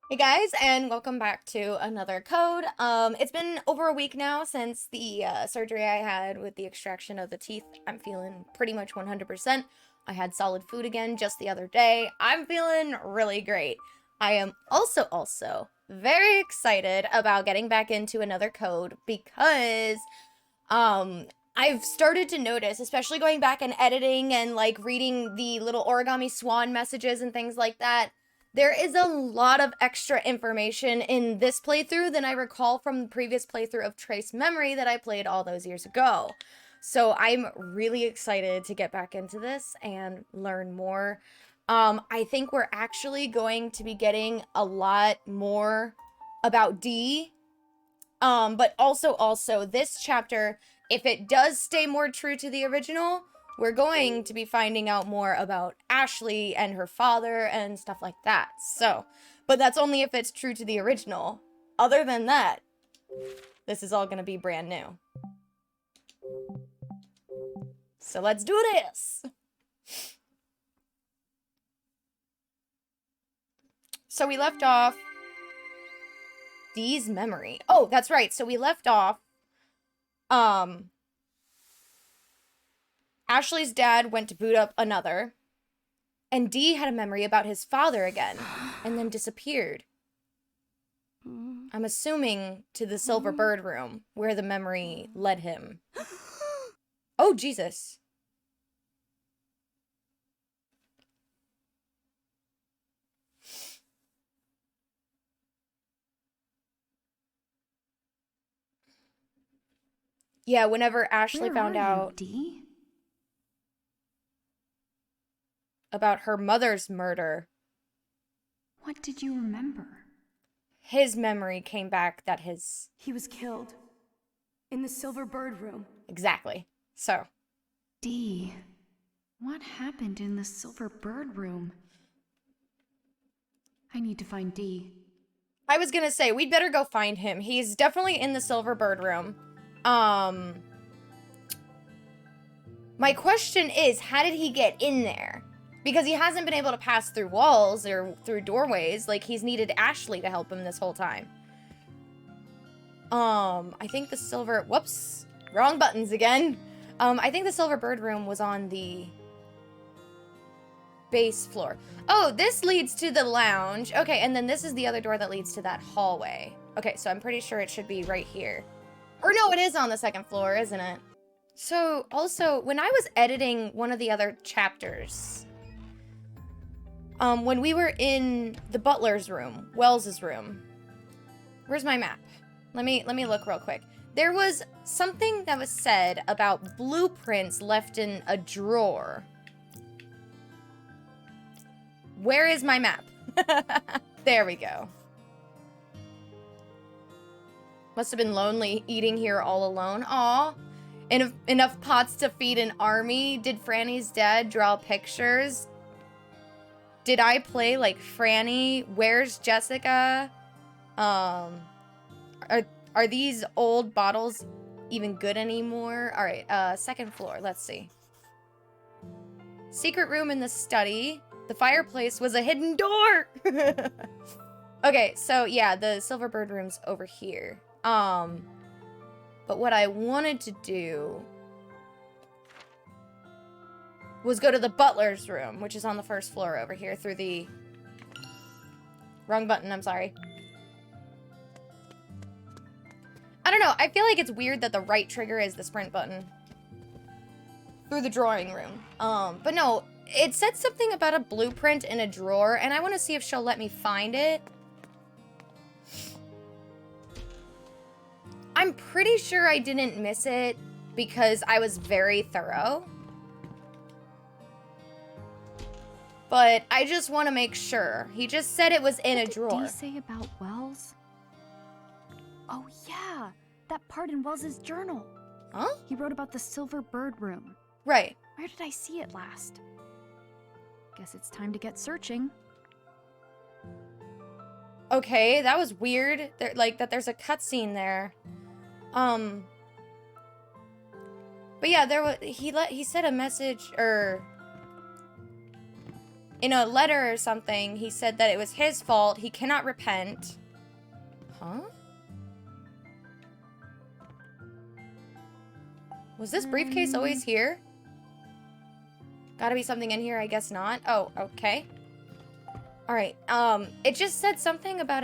Hey guys, and welcome back to another code. It's been over a week now since the surgery I had with the extraction of the teeth. I'm feeling pretty much 100%. I had solid food again just the other day. I'm feeling really great. I am also very excited about getting back into another code because um I've started to notice, especially going back and editing and like reading the little origami swan messages and things like that, there is a lot of extra information in this playthrough than I recall from the previous playthrough of Trace Memory that I played all those years ago. So I'm really excited to get back into this and learn more. I think we're actually going to be getting a lot more about D, but also this chapter, if it does stay more true to the original, we're going to be finding out more about Ashley and her father and stuff like that. So, but that's only if it's true to the original. Other than that, this is all going to be brand new. So let's do this. So we left off Dee's memory. Oh, that's right. So we left off Ashley's dad went to boot up another, and Dee had a memory about his father again, and then disappeared. I'm assuming to the Silver Bird room, where the memory led him. Oh, Jesus. Yeah, whenever Ashley found out Dee? about her mother's murder, What did you remember? his memory came back that his... He was killed. In the Silver Bird room. Exactly. So. Dee, what happened in the Silver Bird room? I need to find Dee. I was gonna say, we'd better go find him. He's definitely in the Silver Bird room. My question is, how did he get in there? Because he hasn't been able to pass through walls or through doorways. Like, he's needed Ashley to help him this whole time. I think the silver... Whoops. Wrong buttons again. I think the Silver Bird room was on the base floor. Oh, this leads to the lounge. Okay, and then this is the other door that leads to that hallway. Okay, so I'm pretty sure it should be right here. Or no, it is on the second floor, isn't it? So, also, when I was editing one of the other chapters, when we were in the butler's room, Wells's room, where's my map? Let me look real quick. There was something that was said about blueprints left in a drawer. Where is my map? There we go. Must have been lonely eating here all alone. Aw. Enough pots to feed an army. Did Franny's dad draw pictures? Did I play like Franny? Where's Jessica? Are these old bottles even good anymore? All right, second floor. Let's see. Secret room in the study. The fireplace was a hidden door. Okay, so yeah, the Silver Bird room's over here. But what I wanted to do was go to the butler's room, which is on the first floor over here through the... Wrong button, I'm sorry. I don't know, I feel like it's weird that the right trigger is the sprint button. Through the drawing room. But no, it said something about a blueprint in a drawer, and I want to see if she'll let me find it. I'm pretty sure I didn't miss it because I was very thorough. But I just want to make sure. He just said it was in a drawer. What did Dee say about Wells? Oh yeah, that part in Wells's journal. Huh? He wrote about the Silver Bird room. Right. Where did I see it last? Guess it's time to get searching. Okay, that was weird. Like that there's a cutscene there. But yeah, there was he said a message, or in a letter or something, he said that it was his fault. He cannot repent. Huh? Was this briefcase always here? Gotta be something in here, I guess not. Oh, okay. Alright, it just said something about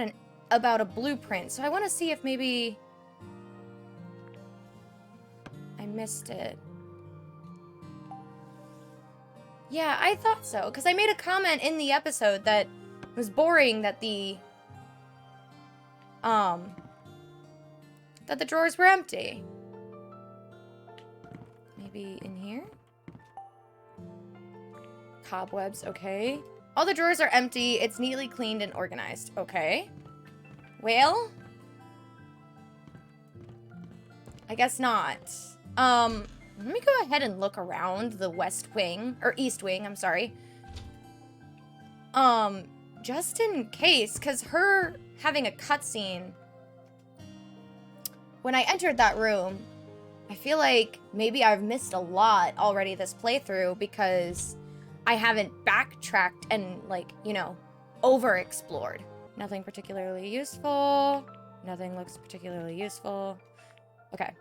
a blueprint, so I want to see if maybe I missed it. Yeah, I thought so, because I made a comment in the episode that it was boring that the drawers were empty. Maybe in here? Cobwebs, okay. All the drawers are empty. It's neatly cleaned and organized. Okay. Well, I guess not. Let me go ahead and look around the west wing, or east wing, I'm sorry. Just in case, because her having a cutscene, when I entered that room, I feel like maybe I've missed a lot already this playthrough because I haven't backtracked and, like, you know, overexplored. Nothing particularly useful. Nothing looks particularly useful. Okay.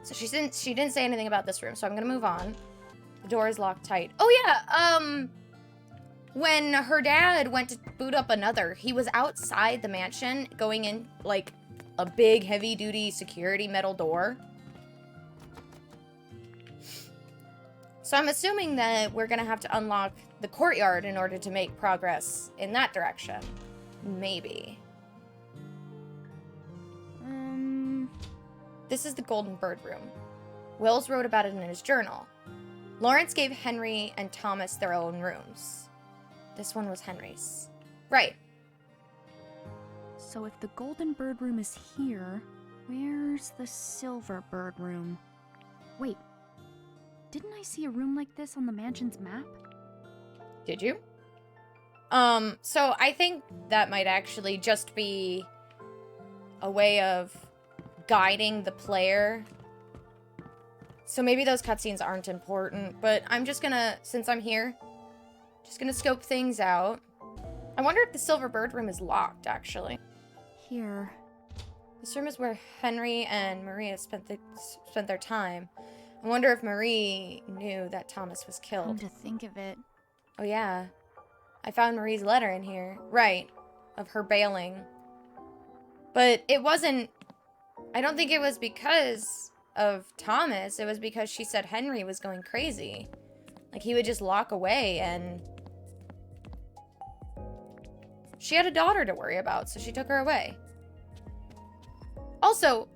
So she didn't say anything about this room, so I'm gonna move on. The door is locked tight. Oh yeah, when her dad went to boot up another, he was outside the mansion going in, like, a big heavy-duty security metal door. So I'm assuming that we're gonna have to unlock the courtyard in order to make progress in that direction. Maybe. This is the Golden Bird Room. Wills wrote about it in his journal. Lawrence gave Henry and Thomas their own rooms. This one was Henry's. Right. So if the Golden Bird Room is here, where's the Silver Bird Room? Wait, didn't I see a room like this on the mansion's map? Did you? So I think that might actually just be a way of guiding the player. So maybe those cutscenes aren't important, but I'm just gonna, since I'm here, just gonna scope things out. I wonder if the Silver Bird Room is locked, actually. Here. This room is where Henry and Maria spent their time. I wonder if Marie knew that Thomas was Come killed. to think of it. Oh yeah. I found Marie's letter in here. Right. Of her bailing. But it wasn't... I don't think it was because of Thomas. It was because she said Henry was going crazy. Like, he would just lock away and... She had a daughter to worry about, so she took her away. Also...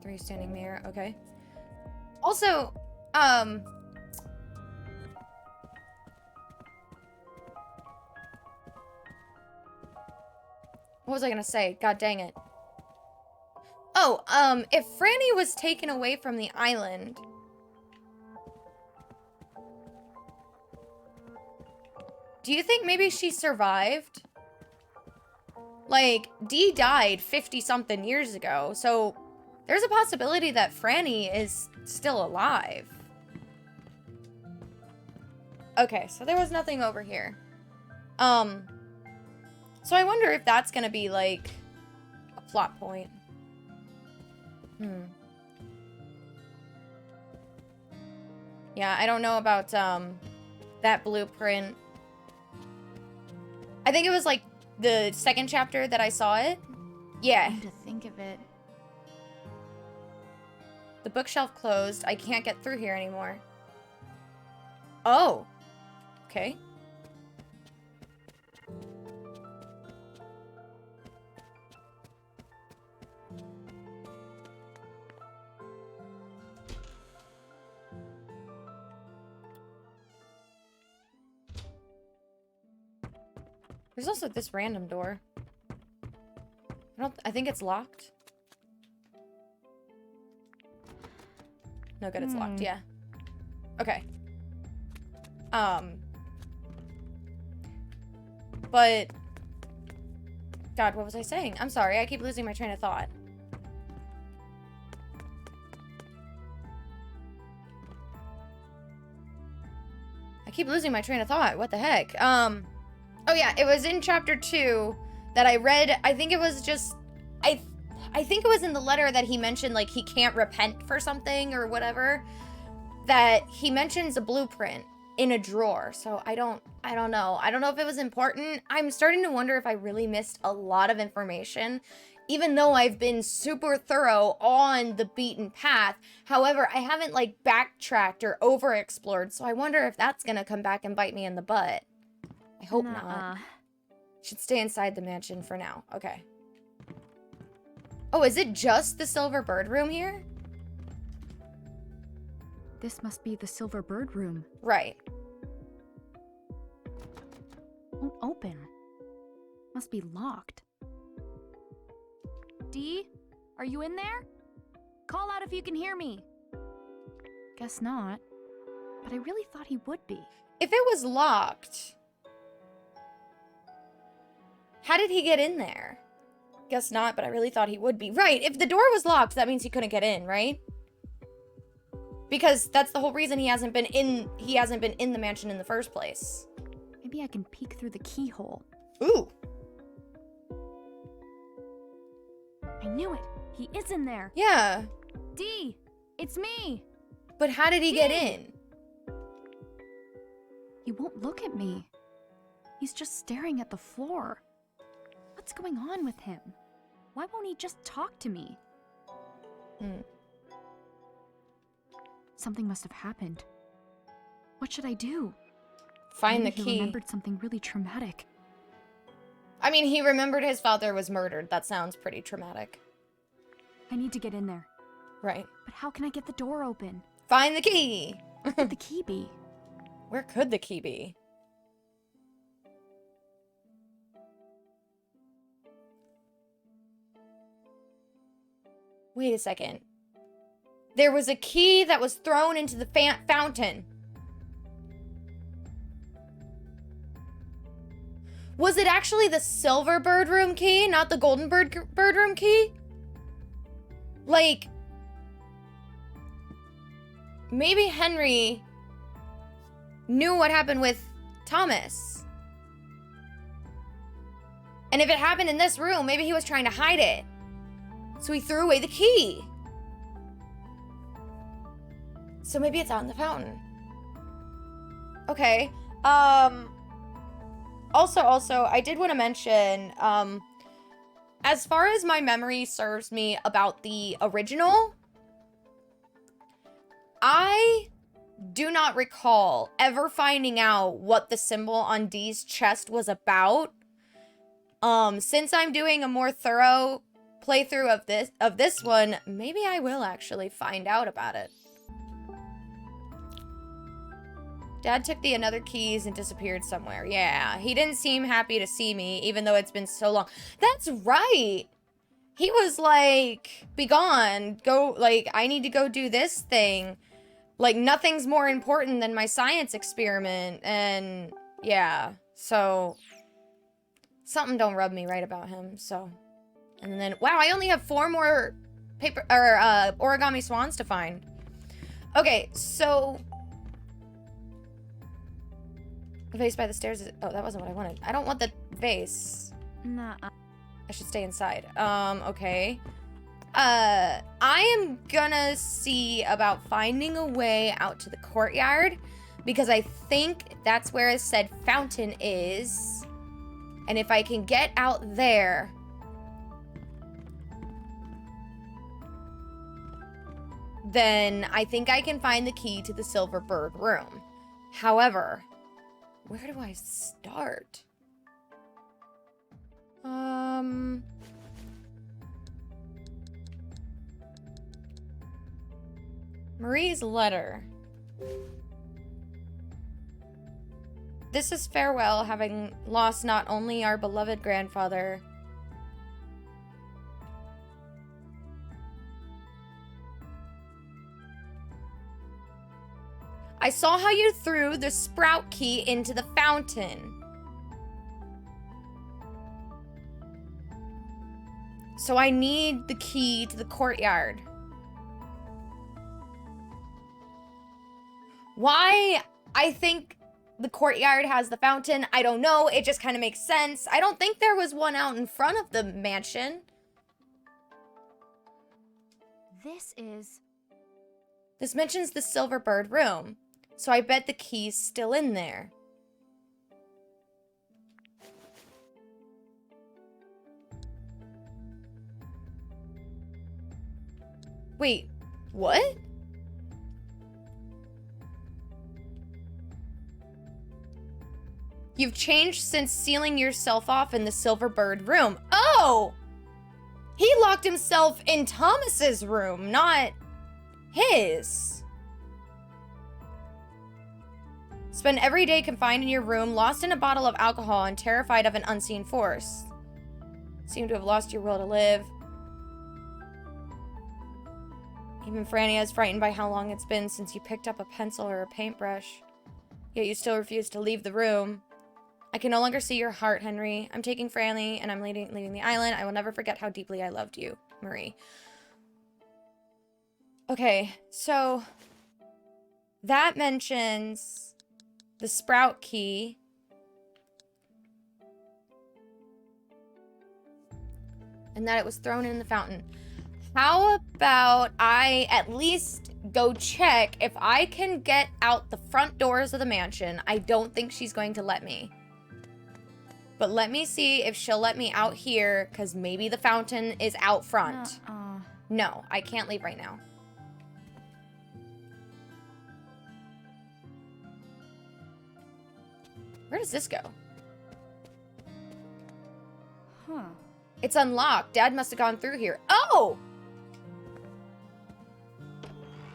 Three standing mirror, okay. Also, what was I gonna say? God dang it. Oh, if Franny was taken away from the island... Do you think maybe she survived? Like, Dee died 50-something years ago, so there's a possibility that Franny is still alive. Okay, so there was nothing over here. So I wonder if that's gonna be, like, a plot point. Yeah, I don't know about, that blueprint. I think it was, like, the second chapter that I saw it. Yeah. Come to think of it. The bookshelf closed. I can't get through here anymore. Oh. Okay. There's also this random door. I think it's locked. No good, it's locked, yeah. Okay. But... God, what was I saying? I'm sorry, I keep losing my train of thought. keep losing my train of thought. What the heck? Oh yeah, it was in chapter 2 that I read. I think it was just, I think it was in the letter that he mentioned, like, he can't repent for something or whatever, that he mentions a blueprint in a drawer. So I don't know. I don't know if it was important. I'm starting to wonder if I really missed a lot of information, even though I've been super thorough on the beaten path. However, I haven't, like, backtracked or over-explored, so I wonder if that's gonna come back and bite me in the butt. I hope not. Should stay inside the mansion for now. Okay. Oh, is it just the Silver Bird room here? This must be the Silver Bird room. Right. Won't open. Must be locked. Dee? Are you in there? Call out if you can hear me. Guess not. But I really thought he would be. If it was locked, how did he get in there? Guess not, but I really thought he would be. Right, if the door was locked, that means he couldn't get in, right? Because that's the whole reason he hasn't been in the mansion in the first place. Maybe I can peek through the keyhole. Ooh. I knew it. He is in there. Yeah. Dee, it's me. But how did he get in? He won't look at me. He's just staring at the floor. What's going on with him? Why won't he just talk to me? Something must have happened. What should I do? Find Maybe the he key. remembered something really traumatic. I mean, he remembered his father was murdered. That sounds pretty traumatic. I need to get in there. Right. But how can I get the door open? Find the key! Where could the key be? Where could the key be? Wait a second. There was a key that was thrown into the fountain. Was it actually the Silver Bird room key, not the Golden Bird room key? Like, maybe Henry knew what happened with Thomas. And if it happened in this room, maybe he was trying to hide it. So he threw away the key. So maybe it's out in the fountain. Okay. Also, I did want to mention, as far as my memory serves me about the original, I do not recall ever finding out what the symbol on Dee's chest was about. Since I'm doing a more thorough playthrough of this one, maybe I will actually find out about it. Dad took the other keys and disappeared somewhere. Yeah, he didn't seem happy to see me, even though it's been so long. That's right! He was like, be gone. Go, like, I need to go do this thing. Like, nothing's more important than my science experiment. And, yeah. So, something don't rub me right about him, so. And then, wow, I only have 4 more origami swans to find. Okay, so... The vase by the stairs is... Oh, that wasn't what I wanted. I don't want the vase. Nah. I should stay inside. Okay. I am gonna see about finding a way out to the courtyard, because I think that's where said fountain is. And if I can get out there... then I think I can find the key to the Silver Bird room. However... where do I start? Marie's letter. This is farewell, having lost not only our beloved grandfather. I saw how you threw the sprout key into the fountain. So I need the key to the courtyard. Why I think the courtyard has the fountain. I don't know. It just kind of makes sense. I don't think there was one out in front of the mansion. This mentions the Silver Bird room. So I bet the key's still in there. Wait, what? You've changed since sealing yourself off in the Silver Bird room. Oh! He locked himself in Thomas's room, not his. Spend every day confined in your room, lost in a bottle of alcohol and terrified of an unseen force. Seem to have lost your will to live. Even Franny is frightened by how long it's been since you picked up a pencil or a paintbrush. Yet you still refuse to leave the room. I can no longer see your heart, Henry. I'm taking Franny and I'm leaving the island. I will never forget how deeply I loved you, Marie. Okay, so that mentions the sprout key. And that it was thrown in the fountain. How about I at least go check if I can get out the front doors of the mansion? I don't think she's going to let me. But let me see if she'll let me out here, because maybe the fountain is out front. No, I can't leave right now. Where does this go? Huh. It's unlocked. Dad must have gone through here. Oh!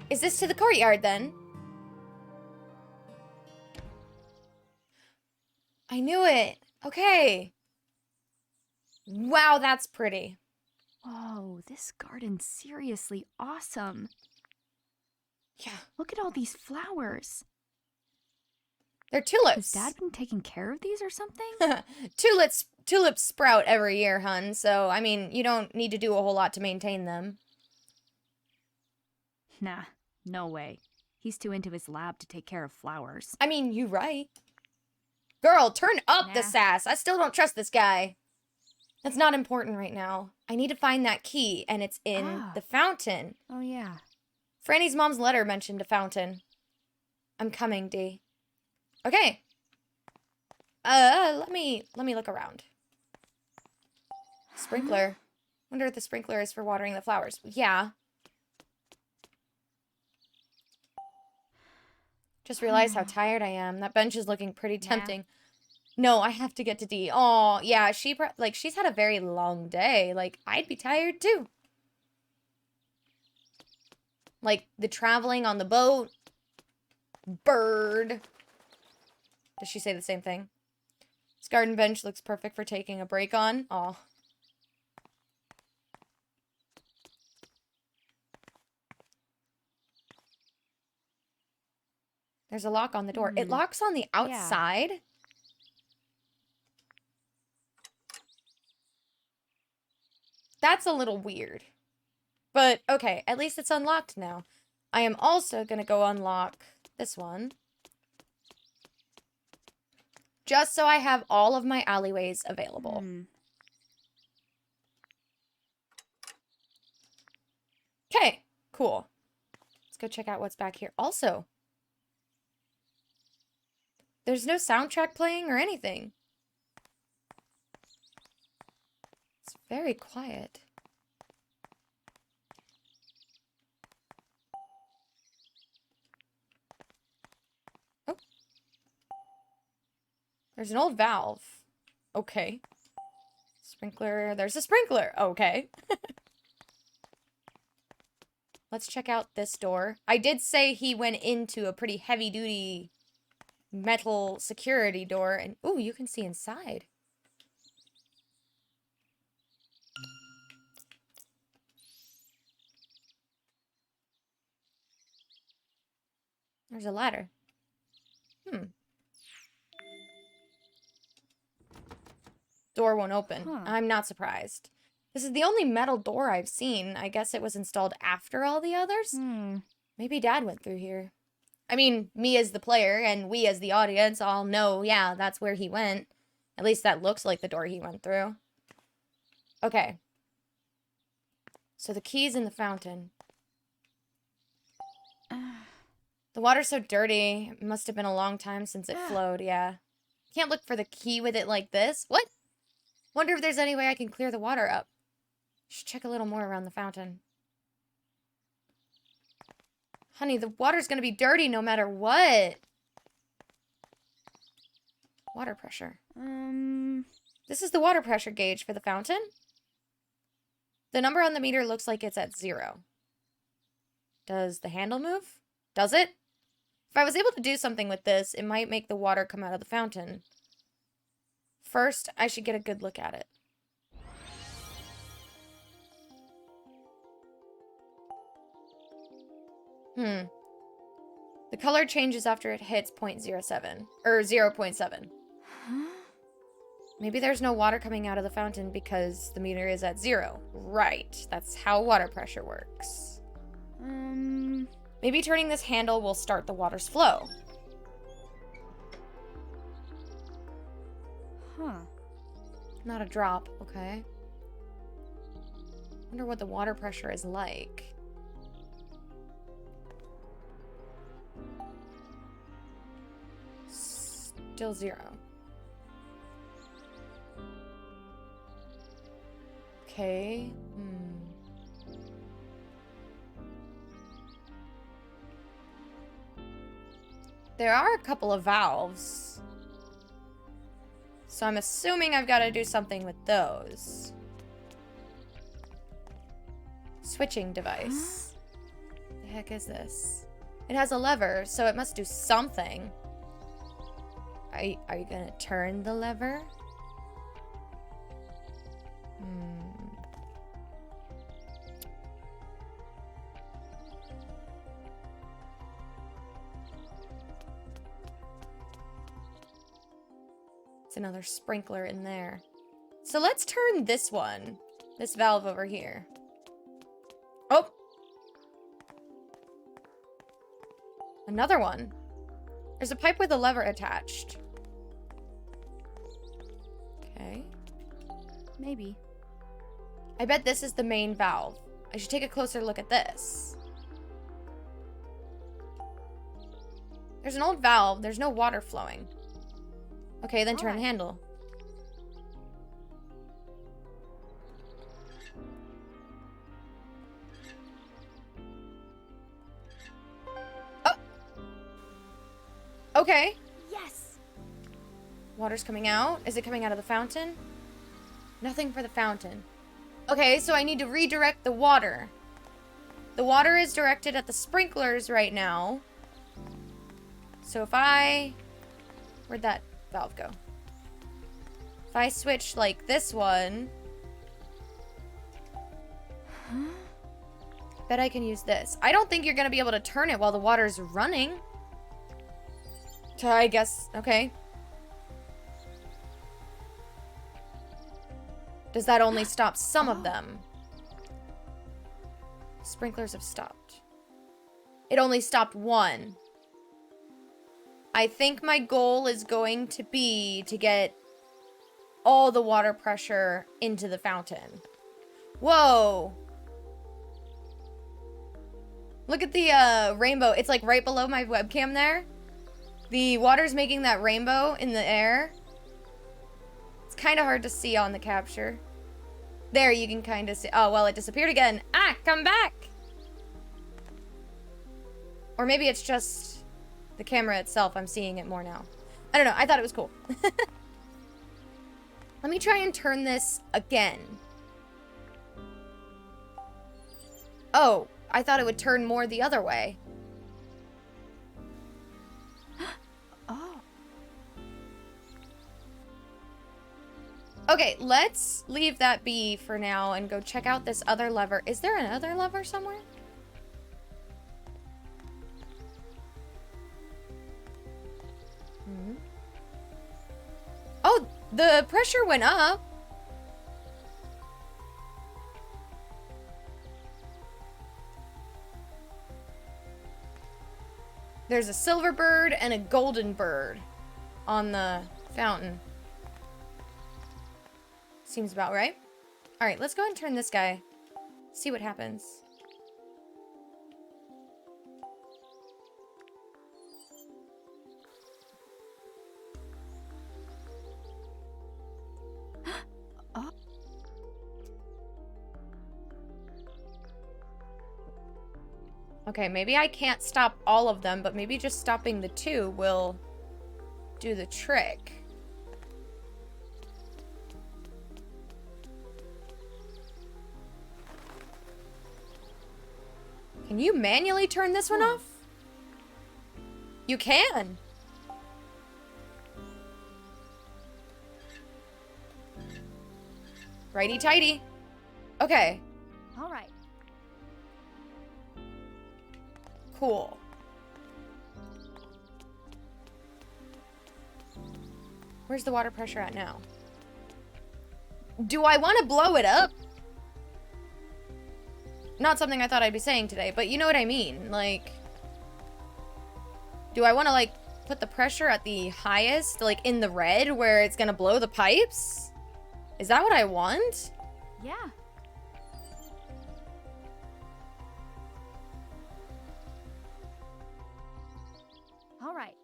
Is this to the courtyard, then? I knew it. Okay. Wow, that's pretty. Whoa, this garden's seriously awesome. Yeah. Look at all these flowers. They're tulips. Has Dad been taking care of these or something? Tulips sprout every year, hun. So, I mean, you don't need to do a whole lot to maintain them. Nah, no way. He's too into his lab to take care of flowers. I mean, you right. Girl, turn up the Nah. sass. I still don't trust this guy. That's not important right now. I need to find that key, and it's in the fountain. Oh, yeah. Franny's mom's letter mentioned a fountain. I'm coming, Dee. Okay. Let me look around. Sprinkler. Wonder if the sprinkler is for watering the flowers. Yeah. Just realized how tired I am. That bench is looking pretty tempting. No, I have to get to Dee. Oh, yeah, she's had a very long day. Like, I'd be tired too. Like, the traveling on the boat. Bird. Does she say the same thing? This garden bench looks perfect for taking a break on. Aw. There's a lock on the door. It locks on the outside? That's a little weird. But, okay, at least it's unlocked now. I am also gonna go unlock this one. Just so I have all of my alleyways available. Okay, cool. Let's go check out what's back here. Also, there's no soundtrack playing or anything. It's very quiet. Oh. There's an old valve. Okay. Sprinkler. There's a sprinkler. Okay. Let's check out this door. I did say he went into a pretty heavy-duty metal security door. And, ooh, you can see inside. There's a ladder. Door won't open. Huh. I'm not surprised. This is the only metal door I've seen. I guess it was installed after all the others? Maybe Dad went through here. I mean, me as the player and we as the audience all know, yeah, that's where he went. At least that looks like the door he went through. Okay. So the key's in the fountain. The water's so dirty. It must have been a long time since it flowed, yeah. Can't look for the key with it like this. What? Wonder if there's any way I can clear the water up. Should check a little more around the fountain. Honey, the water's gonna be dirty no matter what. Water pressure. This is the water pressure gauge for the fountain. The number on the meter looks like it's at 0. Does the handle move? Does it? If I was able to do something with this, it might make the water come out of the fountain. First, I should get a good look at it. The color changes after it hits 0.07, or 0.7. Huh? Maybe there's no water coming out of the fountain because the meter is at 0. Right, that's how water pressure works. Maybe turning this handle will start the water's flow. Huh. Not a drop, okay. Wonder what the water pressure is like. Still 0. Okay. There are a couple of valves. So I'm assuming I've got to do something with those. Switching device. The heck is this? It has a lever, so it must do something. Are you gonna turn the lever? It's another sprinkler in there. So let's turn this one. This valve over here. Oh! Another one. There's a pipe with a lever attached. Okay. Maybe. I bet this is the main valve. I should take a closer look at this. There's an old valve. There's no water flowing. Okay, then turn the handle. Oh! Okay. Yes. Water's coming out. Is it coming out of the fountain? Nothing for the fountain. Okay, so I need to redirect the water. The water is directed at the sprinklers right now. So if I... Where'd that valve go? If I switch like this one... Bet I can use this. I don't think you're going to be able to turn it while the water's running. So I guess... Okay. Does that only stop some of them? Sprinklers have stopped. It only stopped one. I think my goal is going to be to get all the water pressure into the fountain. Whoa. Look at the rainbow. It's like right below my webcam there. The water's making that rainbow in the air. It's kind of hard to see on the capture. There, you can kind of see. Oh, well, it disappeared again. Ah, come back. Or maybe it's just the camera itself. I'm seeing it more now. I don't know. I thought it was cool. Let me try and turn this again. Oh, I thought it would turn more the other way. Oh. Okay, let's leave that be for now and go check out this other lever. Is there another lever somewhere? Oh, the pressure went up. There's a silver bird and a golden bird on the fountain. Seems about right. All right, let's go ahead and turn this guy. See what happens. Okay, maybe I can't stop all of them, but maybe just stopping the 2 will do the trick. Can you manually turn this one off? You can. Righty-tighty. Okay. All right. Cool. Where's the water pressure at now? Do I want to blow it up? Not something I thought I'd be saying today, but you know what I mean. Like, do I want to, like, put the pressure at the highest, like, in the red where it's gonna blow the pipes? Is that what I want? Yeah. All right.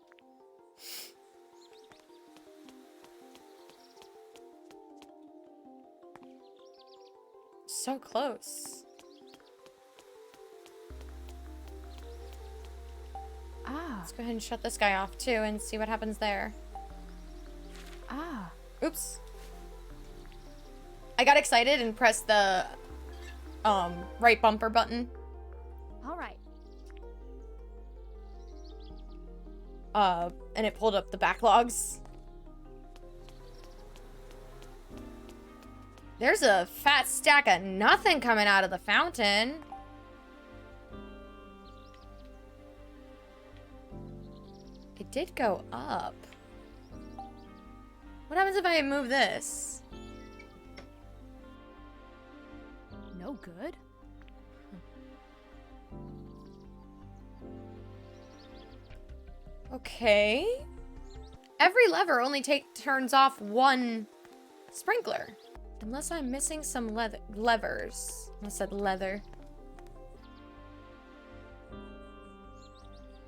So close. Ah. Let's go ahead and shut this guy off too and see what happens there. Ah. Oops. I got excited and pressed the right bumper button. All right. And it pulled up the backlogs. There's a fat stack of nothing coming out of the fountain. It did go up. What happens if I move this? No good. Okay. Every lever only turns off one sprinkler. Unless I'm missing some levers. I said leather.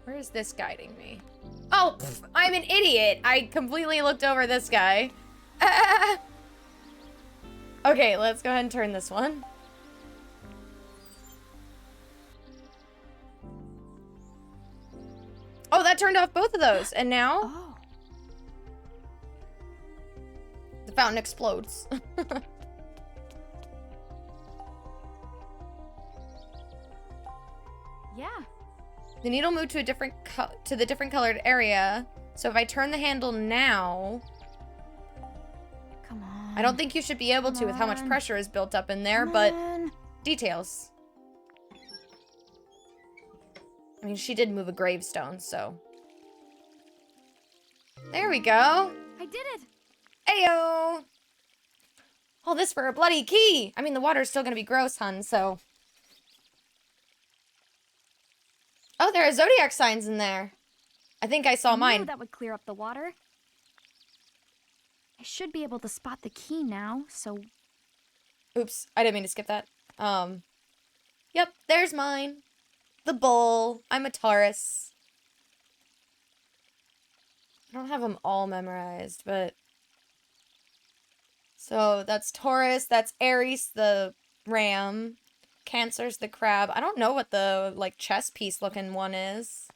Where is this guiding me? Oh, pff, I'm an idiot. I completely looked over this guy. Okay, let's go ahead and turn this one. Oh, that turned off both of those. And now Oh. the fountain explodes. Yeah. The needle moved to a different to the different colored area. So if I turn the handle now, Come on. I don't think you should be able to Come with how much on. pressure is built up in there, Come but on. details. I mean, she did move a gravestone, so. There we go. I did it. Ayo! All this for a bloody key! I mean, the water's still gonna be gross, hun, so. Oh, there are zodiac signs in there. I think I saw I knew mine. that would clear up the water. I should be able to spot the key now, so Oops, I didn't mean to skip that. Yep, there's mine. The bull. I'm a Taurus. I don't have them all memorized, but... So, that's Taurus, that's Aries, the ram. Cancer's the crab. I don't know what the, like, chess piece looking one is.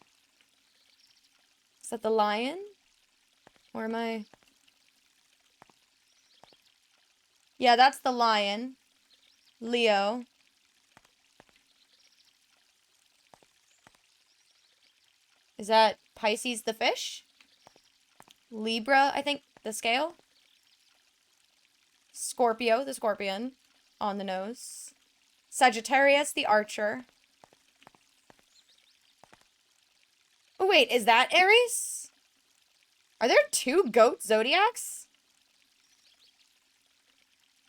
Is that the lion? Or am I... Yeah, that's the lion. Leo. Is that Pisces the fish? Libra, I think, the scale. Scorpio, the scorpion, on the nose. Sagittarius, the archer. Oh, wait, is that Aries? Are there 2 goat zodiacs?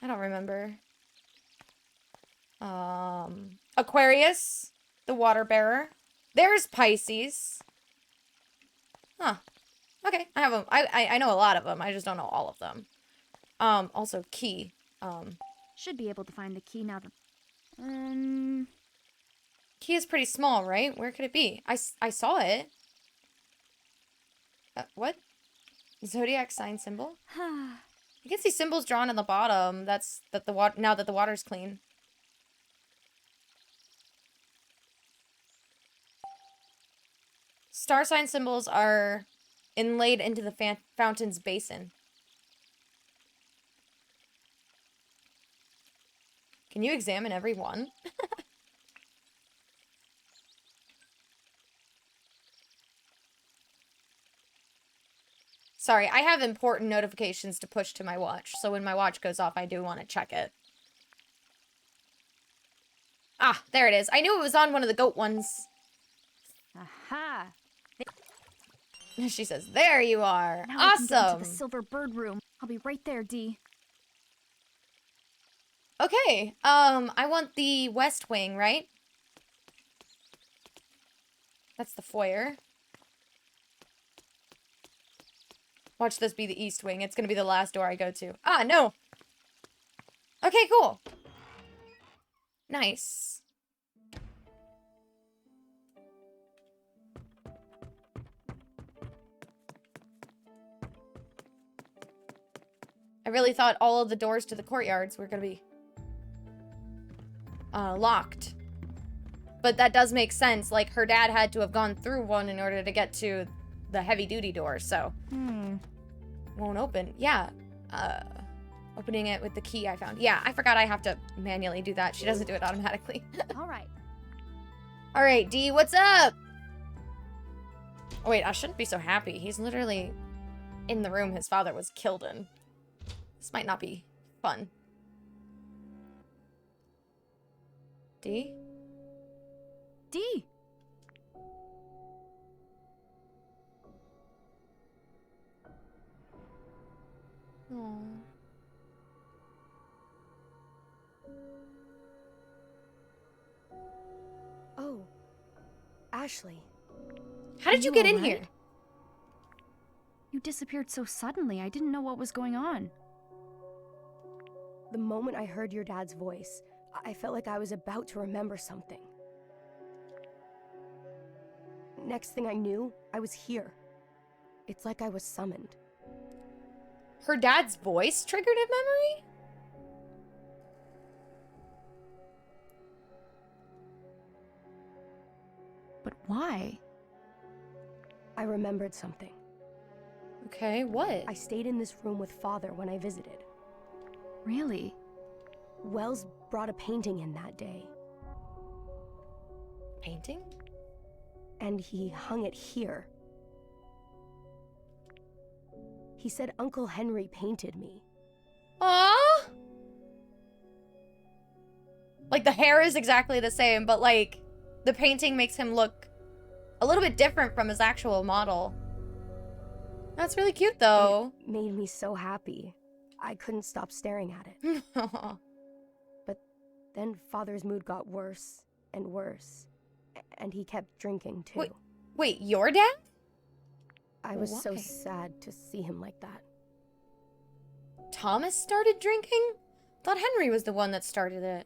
I don't remember. Aquarius, the water bearer. There's Pisces. Huh. Okay, I have them. I know a lot of them. I just don't know all of them. Also key. Should be able to find the key now that... Key is pretty small, right? Where could it be? I saw it. What? Zodiac sign symbol? You can see symbols drawn in the bottom. That's the water. Now that the water's clean. Star sign symbols are inlaid into the fountain's basin. Can you examine every one? Sorry, I have important notifications to push to my watch, so when my watch goes off, I do want to check it. Ah, there it is. I knew it was on one of the goat ones. Aha! She says, there you are. Now I can get into Awesome. the silver bird room. I'll be right there, Dee. Okay, I want the west wing, right? That's the foyer. Watch this be the east wing. It's gonna be the last door I go to. Ah, no! Okay, cool. Nice. I really thought all of the doors to the courtyards were gonna be locked. But that does make sense. Like, her dad had to have gone through one in order to get to the heavy-duty door, so... Won't open. Yeah. Opening it with the key I found. Yeah, I forgot I have to manually do that. She doesn't do it automatically. All right. All right, D, what's up? Oh, wait, I shouldn't be so happy. He's literally in the room his father was killed in. This might not be fun. D? Dee! Aww. Oh, Ashley. How did Are you you get in alright? here? You disappeared so suddenly, I didn't know what was going on. The moment I heard your dad's voice, I felt like I was about to remember something. Next thing I knew, I was here. It's like I was summoned. Her dad's voice triggered a memory? But why? I remembered something. Okay, what? I stayed in this room with Father when I visited. Really? Wells brought a painting in that day, Painting? and he hung it here. He said Uncle Henry painted me. Aww! Like, the hair is exactly the same, but, like, the painting makes him look a little bit different from his actual model. That's really cute, though. It made me so happy. I couldn't stop staring at it. Then Father's mood got worse and worse, and he kept drinking too. Wait, your dad? I was so Why? sad to see him like that. Thomas started drinking? Thought Henry was the one that started it.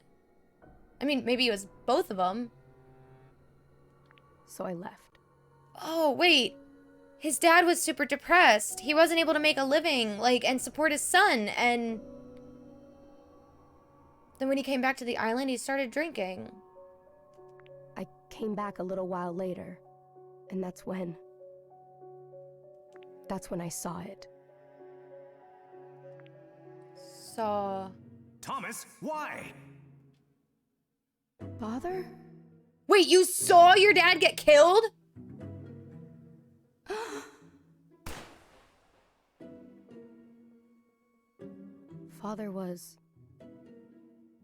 I mean, maybe it was both of them. So I left. Oh, wait. His dad was super depressed. He wasn't able to make a living, like, and support his son, and... Then when he came back to the island, he started drinking. I came back a little while later, and that's when I saw it. Saw... Thomas, why? Father? Wait, you saw your dad get killed? Father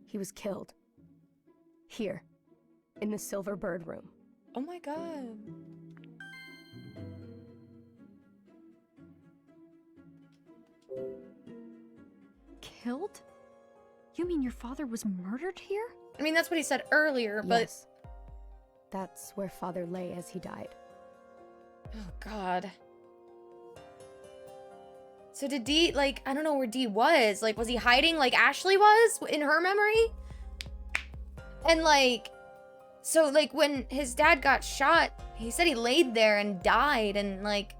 he was killed. Here, in the Silver Bird room. Oh my god. Killed? You mean your father was murdered here? I mean, that's what he said earlier, but... Yes. That's where Father lay as he died. Oh god. So did Dee, like, I don't know where Dee was. Like, was he hiding like Ashley was in her memory? And like, so like when his dad got shot, he said he laid there and died and like,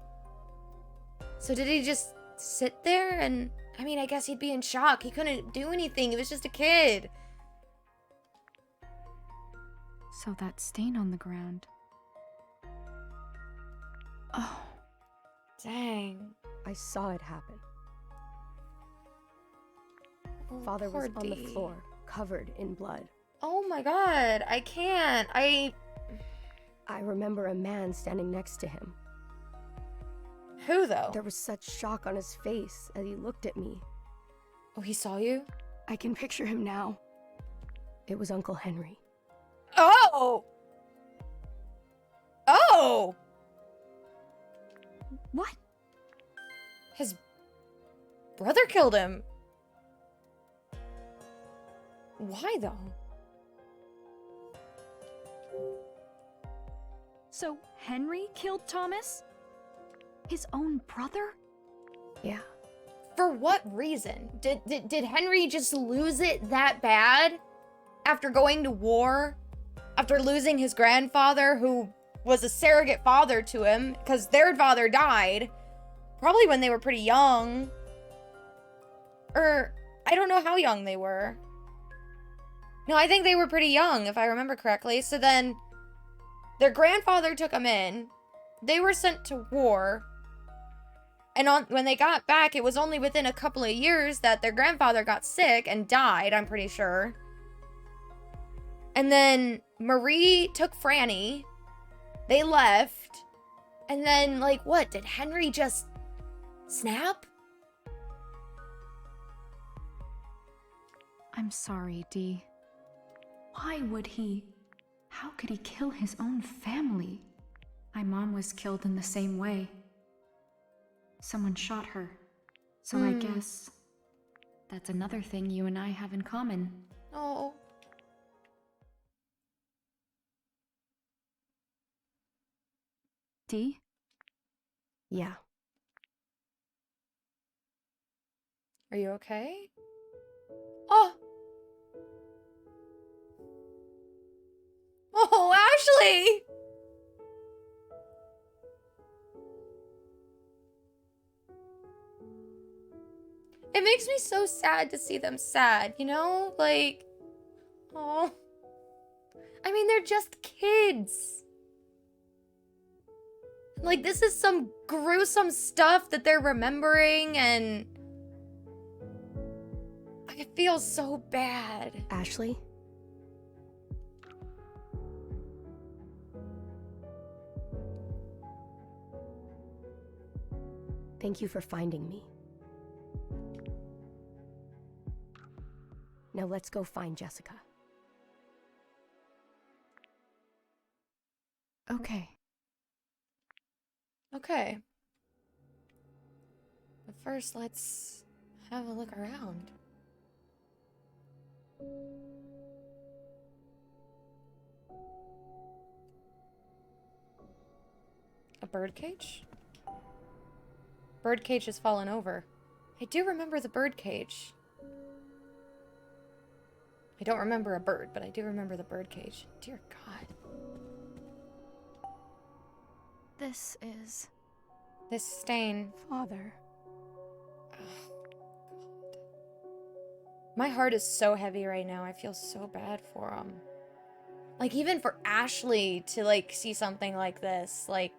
so did he just sit there? And I mean, I guess he'd be in shock. He couldn't do anything. He was just a kid. So that stain on the ground. Oh, Dang. I saw it happen. Oh, Father was poor on the Dee. floor, covered in blood. Oh my god, I can't. I remember a man standing next to him. Who though? There was such shock on his face as he looked at me. Oh, he saw you? I can picture him now. It was Uncle Henry. Oh! Oh! what? His brother killed him. Why though? So Henry killed Thomas? His own brother? Yeah. For what reason? Did Henry just lose it that bad? After going to war? After losing his grandfather, who was a surrogate father to him, because their father died. Probably when they were pretty young. Or, I don't know how young they were. No, I think they were pretty young, if I remember correctly. So then, their grandfather took them in. They were sent to war. And when they got back, it was only within a couple of years that their grandfather got sick and died, I'm pretty sure. And then Marie took Franny. They left. And then, like, what? Did Henry just snap? I'm sorry, Dee. Why would he? How could he kill his own family? My mom was killed in the same way. Someone shot her. So I guess that's another thing you and I have in common. Oh. Dee? Yeah. Are you okay? Oh. Oh, Ashley! It makes me so sad to see them sad, you know? Like, oh. I mean, they're just kids. Like, this is some gruesome stuff that they're remembering, and I feel so bad. Ashley? Thank you for finding me. Now let's go find Jessica. Okay. Okay. But first, let's have a look around. A birdcage? Birdcage has fallen over. I do remember the birdcage. I don't remember a bird, but I do remember the birdcage. Dear God. This is... This stain. Father. My heart is so heavy right now. I feel so bad for him. Like, even for Ashley to, like, see something like this. Like...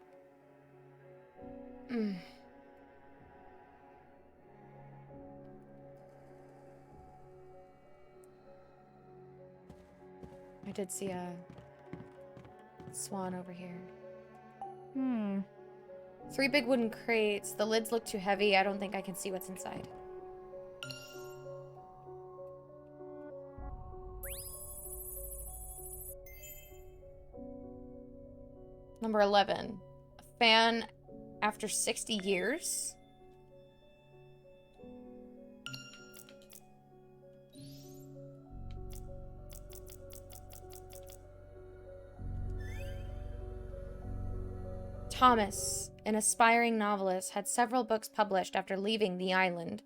I did see a swan over here. 3 big wooden crates. The lids look too heavy. I don't think I can see what's inside. Number 11. A fan after 60 years? Thomas, an aspiring novelist, had several books published after leaving the island.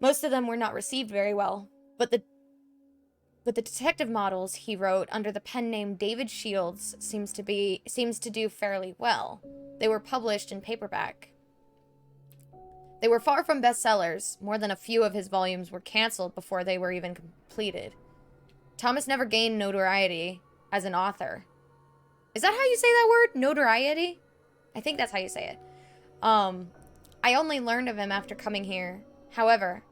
Most of them were not received very well, but the detective models he wrote under the pen name David Shields seems to do fairly well. They were published in paperback. They were far from bestsellers. More than a few of his volumes were canceled before they were even completed. Thomas never gained notoriety as an author. Is that how you say that word? Notoriety? I think that's how you say it. I only learned of him after coming here. However,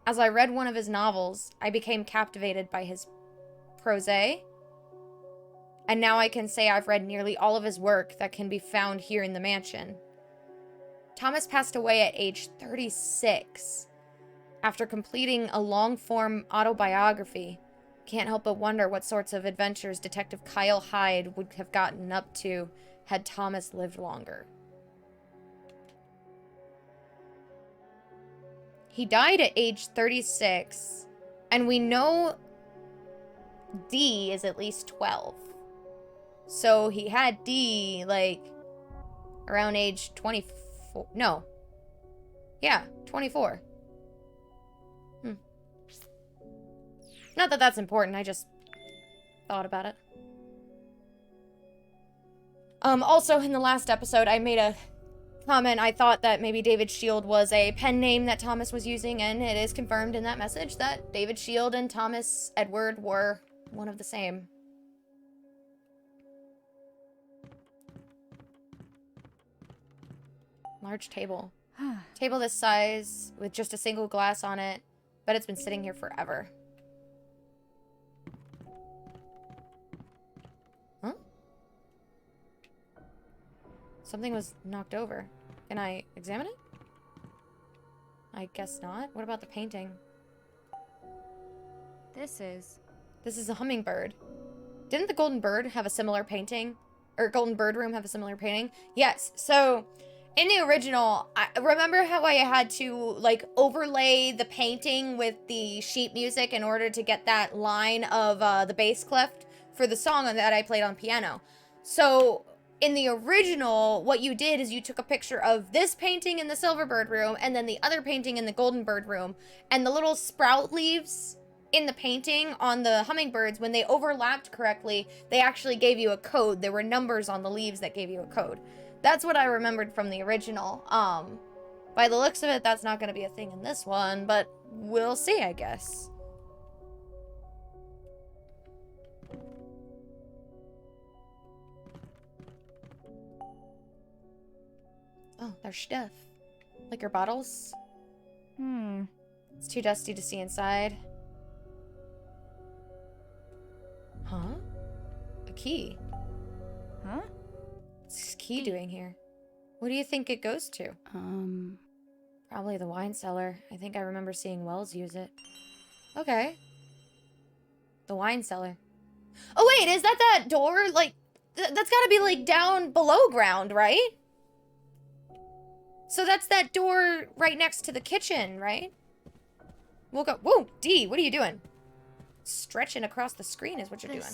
as I read one of his novels, I became captivated by his prose. And now I can say I've read nearly all of his work that can be found here in the mansion. Thomas passed away at age 36 after completing a long-form autobiography. Can't help but wonder what sorts of adventures Detective Kyle Hyde would have gotten up to had Thomas lived longer. He died at age 36, and we know D is at least 12. So he had D, like, around age 24. No. Yeah, 24. Not that that's important, I just thought about it. Also, in the last episode, I made a comment. I thought that maybe David Shield was a pen name that Thomas was using, and it is confirmed in that message that David Shield and Thomas Edward were one of the same. Large table. Table this size with just a single glass on it, but it's been sitting here forever. Huh? Something was knocked over. Can I examine it? I guess not. What about the painting? This is a hummingbird. Didn't the Golden Bird have a similar painting? Or Golden Bird Room have a similar painting? Yes. So, in the original, remember how I had to, like, overlay the painting with the sheet music in order to get that line of the bass clef for the song that I played on piano? So, in the original, what you did is you took a picture of this painting in the Silver Bird Room and then the other painting in the Golden Bird Room, and the little sprout leaves in the painting on the hummingbirds, when they overlapped correctly, they actually gave you a code. There were numbers on the leaves that gave you a code. That's what I remembered from the original. By the looks of it, that's not going to be a thing in this one, but we'll see, I guess. Oh, there's stuff. Liquor bottles. It's too dusty to see inside. Huh? A key. Huh? What's this key doing here? What do you think it goes to? Probably the wine cellar. I think I remember seeing Wells use it. Okay. The wine cellar. Oh wait, is that door? Like, that's gotta be like down below ground, right? So that's that door right next to the kitchen, right? We'll go. Whoa, D, what are you doing? Stretching across the screen is what you're doing.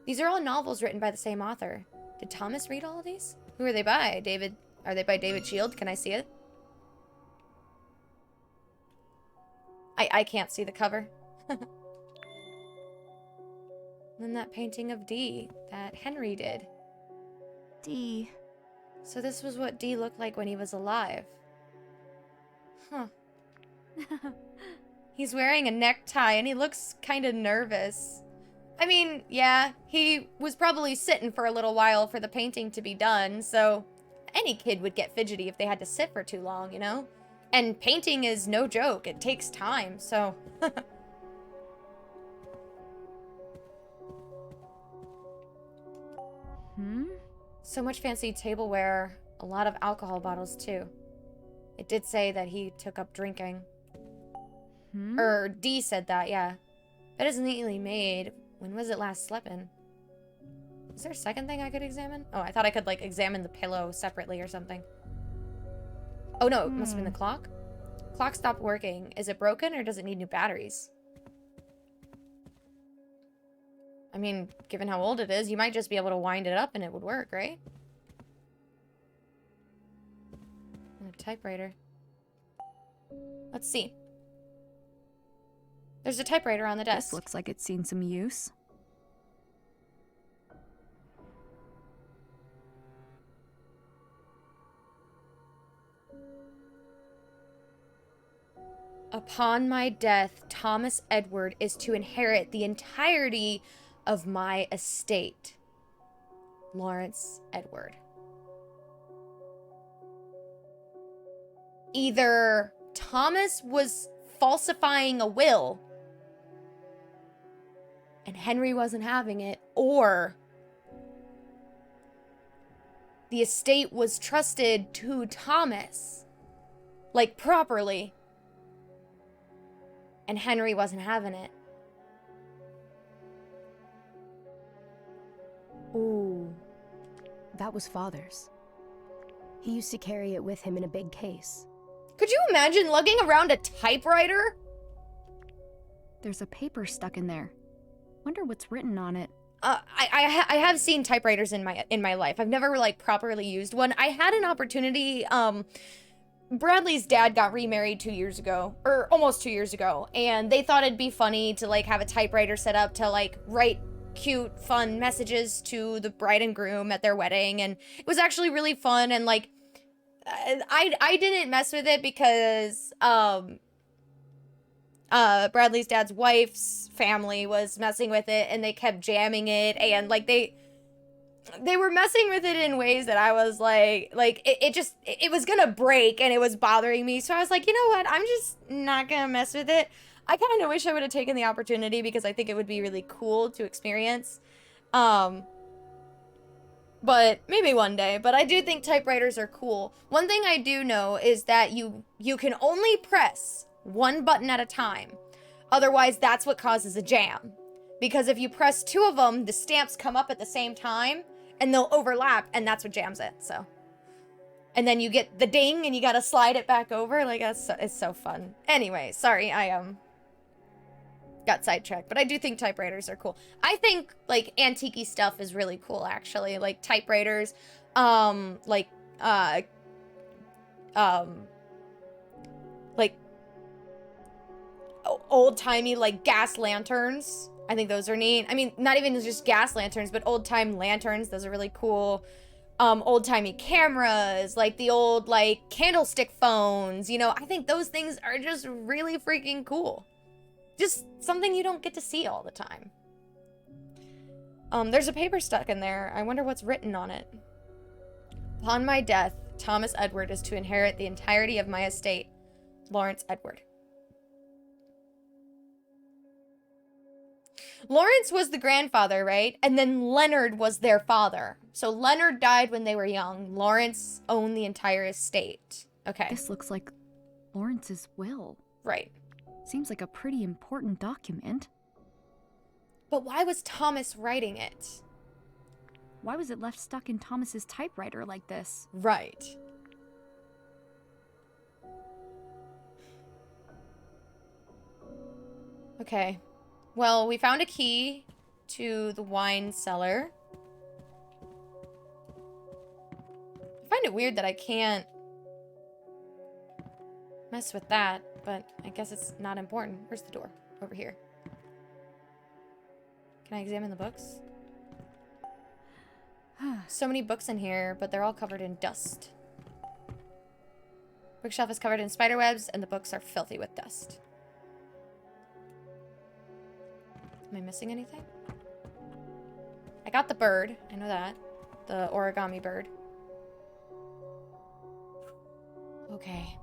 These are all novels written by the same author. Did Thomas read all of these? Who are they by? David? Are they by David Shield? Can I see it? I can't see the cover. Then that painting of D that Henry did. D. So this was what D looked like when he was alive. Huh. He's wearing a necktie and he looks kind of nervous. I mean, yeah, he was probably sitting for a little while for the painting to be done, so any kid would get fidgety if they had to sit for too long, you know? And painting is no joke. It takes time, so... So much fancy tableware, a lot of alcohol bottles, too. It did say that he took up drinking. Or D said that, yeah. Bed is neatly made. When was it last slept in? Is there a second thing I could examine? Oh, I thought I could, like, examine the pillow separately or something. Oh, no, it must have been the clock. Clock stopped working. Is it broken or does it need new batteries? I mean, given how old it is, you might just be able to wind it up and it would work, right? Typewriter. Let's see. There's a typewriter on the desk. This looks like it's seen some use. Upon my death, Thomas Edward is to inherit the entirety of my estate. Lawrence Edward. Either Thomas was falsifying a will and Henry wasn't having it, or the estate was trusted to Thomas, like properly, and Henry wasn't having it. Ooh. That was Father's. He used to carry it with him in a big case. Could you imagine lugging around a typewriter? There's a paper stuck in there. Wonder what's written on it. I have seen typewriters in my life. I've never like properly used one. I had an opportunity. Bradley's dad got remarried 2 years ago, or almost 2 years ago, and they thought it'd be funny to like have a typewriter set up to like write cute, fun messages to the bride and groom at their wedding, and it was actually really fun. And like, I didn't mess with it because Bradley's dad's wife's family was messing with it, and they kept jamming it, and like they were messing with it in ways that I was like it was gonna break, and it was bothering me. So I was like, you know what? I'm just not gonna mess with it. I kind of wish I would have taken the opportunity because I think it would be really cool to experience. But maybe one day. But I do think typewriters are cool. One thing I do know is that you can only press one button at a time. Otherwise, that's what causes a jam. Because if you press two of them, the stamps come up at the same time and they'll overlap, and that's what jams it. So, and then you get the ding and you gotta slide it back over. Like, it's so fun. Anyway, sorry, I got sidetracked, but I do think typewriters are cool. I think like antique-y stuff is really cool, actually. Like typewriters, like old-timey like gas lanterns. I think those are neat. I mean, not even just gas lanterns, but old-time lanterns. Those are really cool. Old-timey cameras, like the old like candlestick phones. You know, I think those things are just really freaking cool. Just something you don't get to see all the time. There's a paper stuck in there. I wonder what's written on it. Upon my death, Thomas Edward is to inherit the entirety of my estate. Lawrence Edward. Lawrence was the grandfather, right? And then Leonard was their father. So Leonard died when they were young. Lawrence owned the entire estate. Okay. This looks like Lawrence's will. Right. Seems like a pretty important document. But why was Thomas writing it? Why was it left stuck in Thomas's typewriter like this? Right. Okay. Well, we found a key to the wine cellar. I find it weird that I can't mess with that, but I guess it's not important. Where's the door? Over here. Can I examine the books? So many books in here, but they're all covered in dust. Bookshelf is covered in spider webs, and the books are filthy with dust. Am I missing anything? I got the bird. I know that. The origami bird. Okay.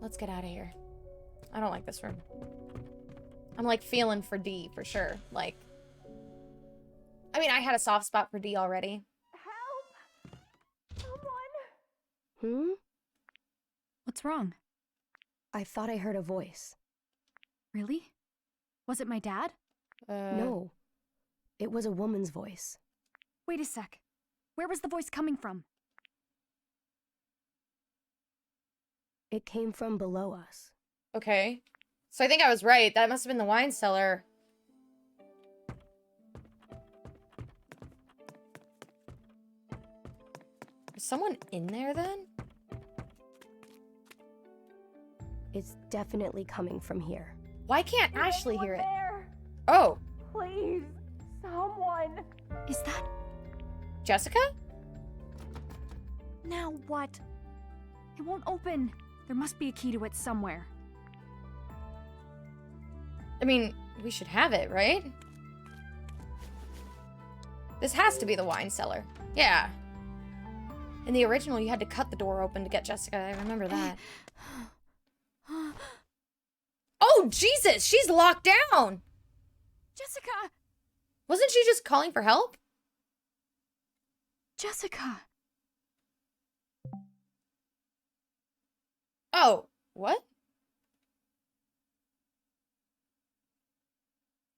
Let's get out of here. I don't like this room. I'm like feeling for D for sure. Like, I mean, I had a soft spot for D already. Help! Someone! What's wrong? I thought I heard a voice. Really? Was it my dad? No. It was a woman's voice. Wait a sec. Where was the voice coming from? It came from below us. Okay. So I think I was right. That must have been the wine cellar. Is someone in there then? It's definitely coming from here. Why can't Is Ashley anyone hear it? there? Oh, Please, someone. Is that... Jessica? Now what? It won't open. There must be a key to it somewhere. I mean, we should have it, right? This has to be the wine cellar. Yeah. In the original, you had to cut the door open to get Jessica. I remember that. Oh, Jesus! She's locked down! Jessica! Wasn't she just calling for help? Jessica! Oh, what?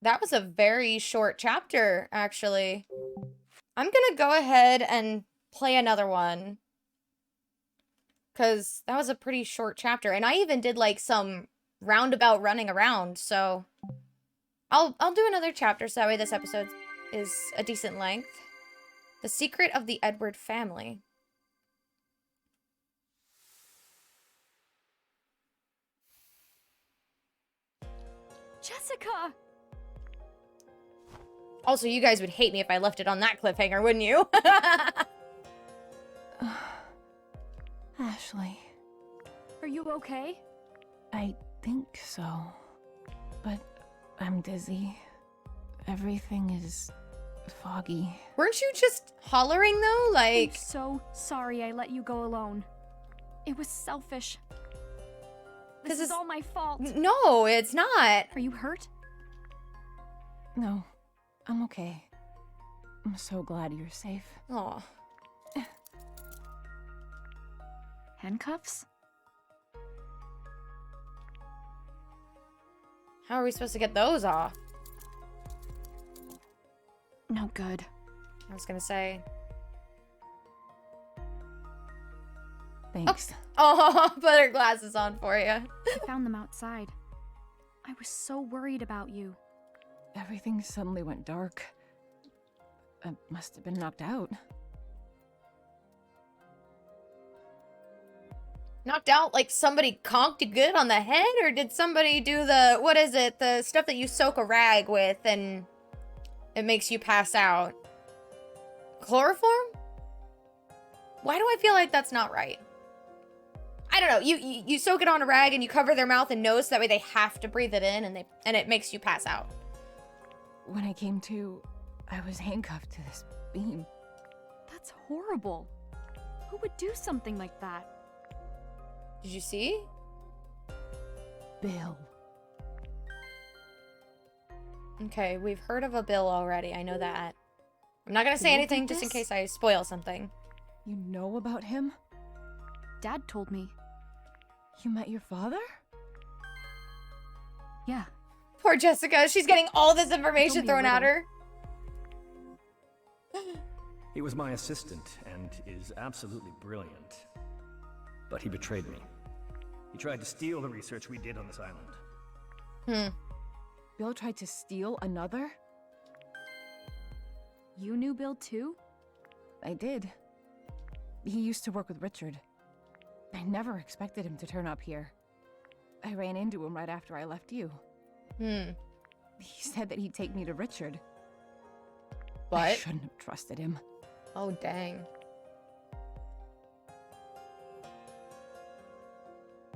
That was a very short chapter, actually. I'm gonna go ahead and play another one. Because that was a pretty short chapter. And I even did, like, some roundabout running around, so... I'll do another chapter, so that way this episode is a decent length. The Secret of the Edward Family. Jessica! Also, you guys would hate me if I left it on that cliffhanger, wouldn't you? Ashley, Are you okay? I think so. But I'm dizzy. Everything is foggy. Weren't you just hollering, though? I'm Like... so sorry I let you go alone. It was selfish. This is all my fault. No, it's not. Are you hurt? No, I'm okay. I'm so glad you're safe. Oh, Handcuffs? how are we supposed to get those off? No good. I was gonna say. Thanks. Oh, put her glasses on for you. I found them outside. I was so worried about you. Everything suddenly went dark. I must have been knocked out. Knocked out like somebody conked you good on the head? Or did somebody do the, what is it? The stuff that you soak a rag with and it makes you pass out. Chloroform? Why do I feel like that's not right? I don't know. You soak it on a rag and you cover their mouth and nose so that way they have to breathe it in and it makes you pass out. When I came to, I was handcuffed to this beam. That's horrible. Who would do something like that? Did you see? Bill. Okay, we've heard of a Bill already. I know that. I'm not gonna say Bill anything did just in this? case I spoil something. You know about him? Dad told me. You met your father? Yeah. Poor Jessica. She's getting all this information be thrown at little. her. He was my assistant and is absolutely brilliant. But he betrayed me. He tried to steal the research we did on this island. Bill tried to steal another? You knew Bill too? I did. He used to work with Richard. I never expected him to turn up here. I ran into him right after I left you. He said that he'd take me to Richard. I What? shouldn't have trusted him. Oh, dang.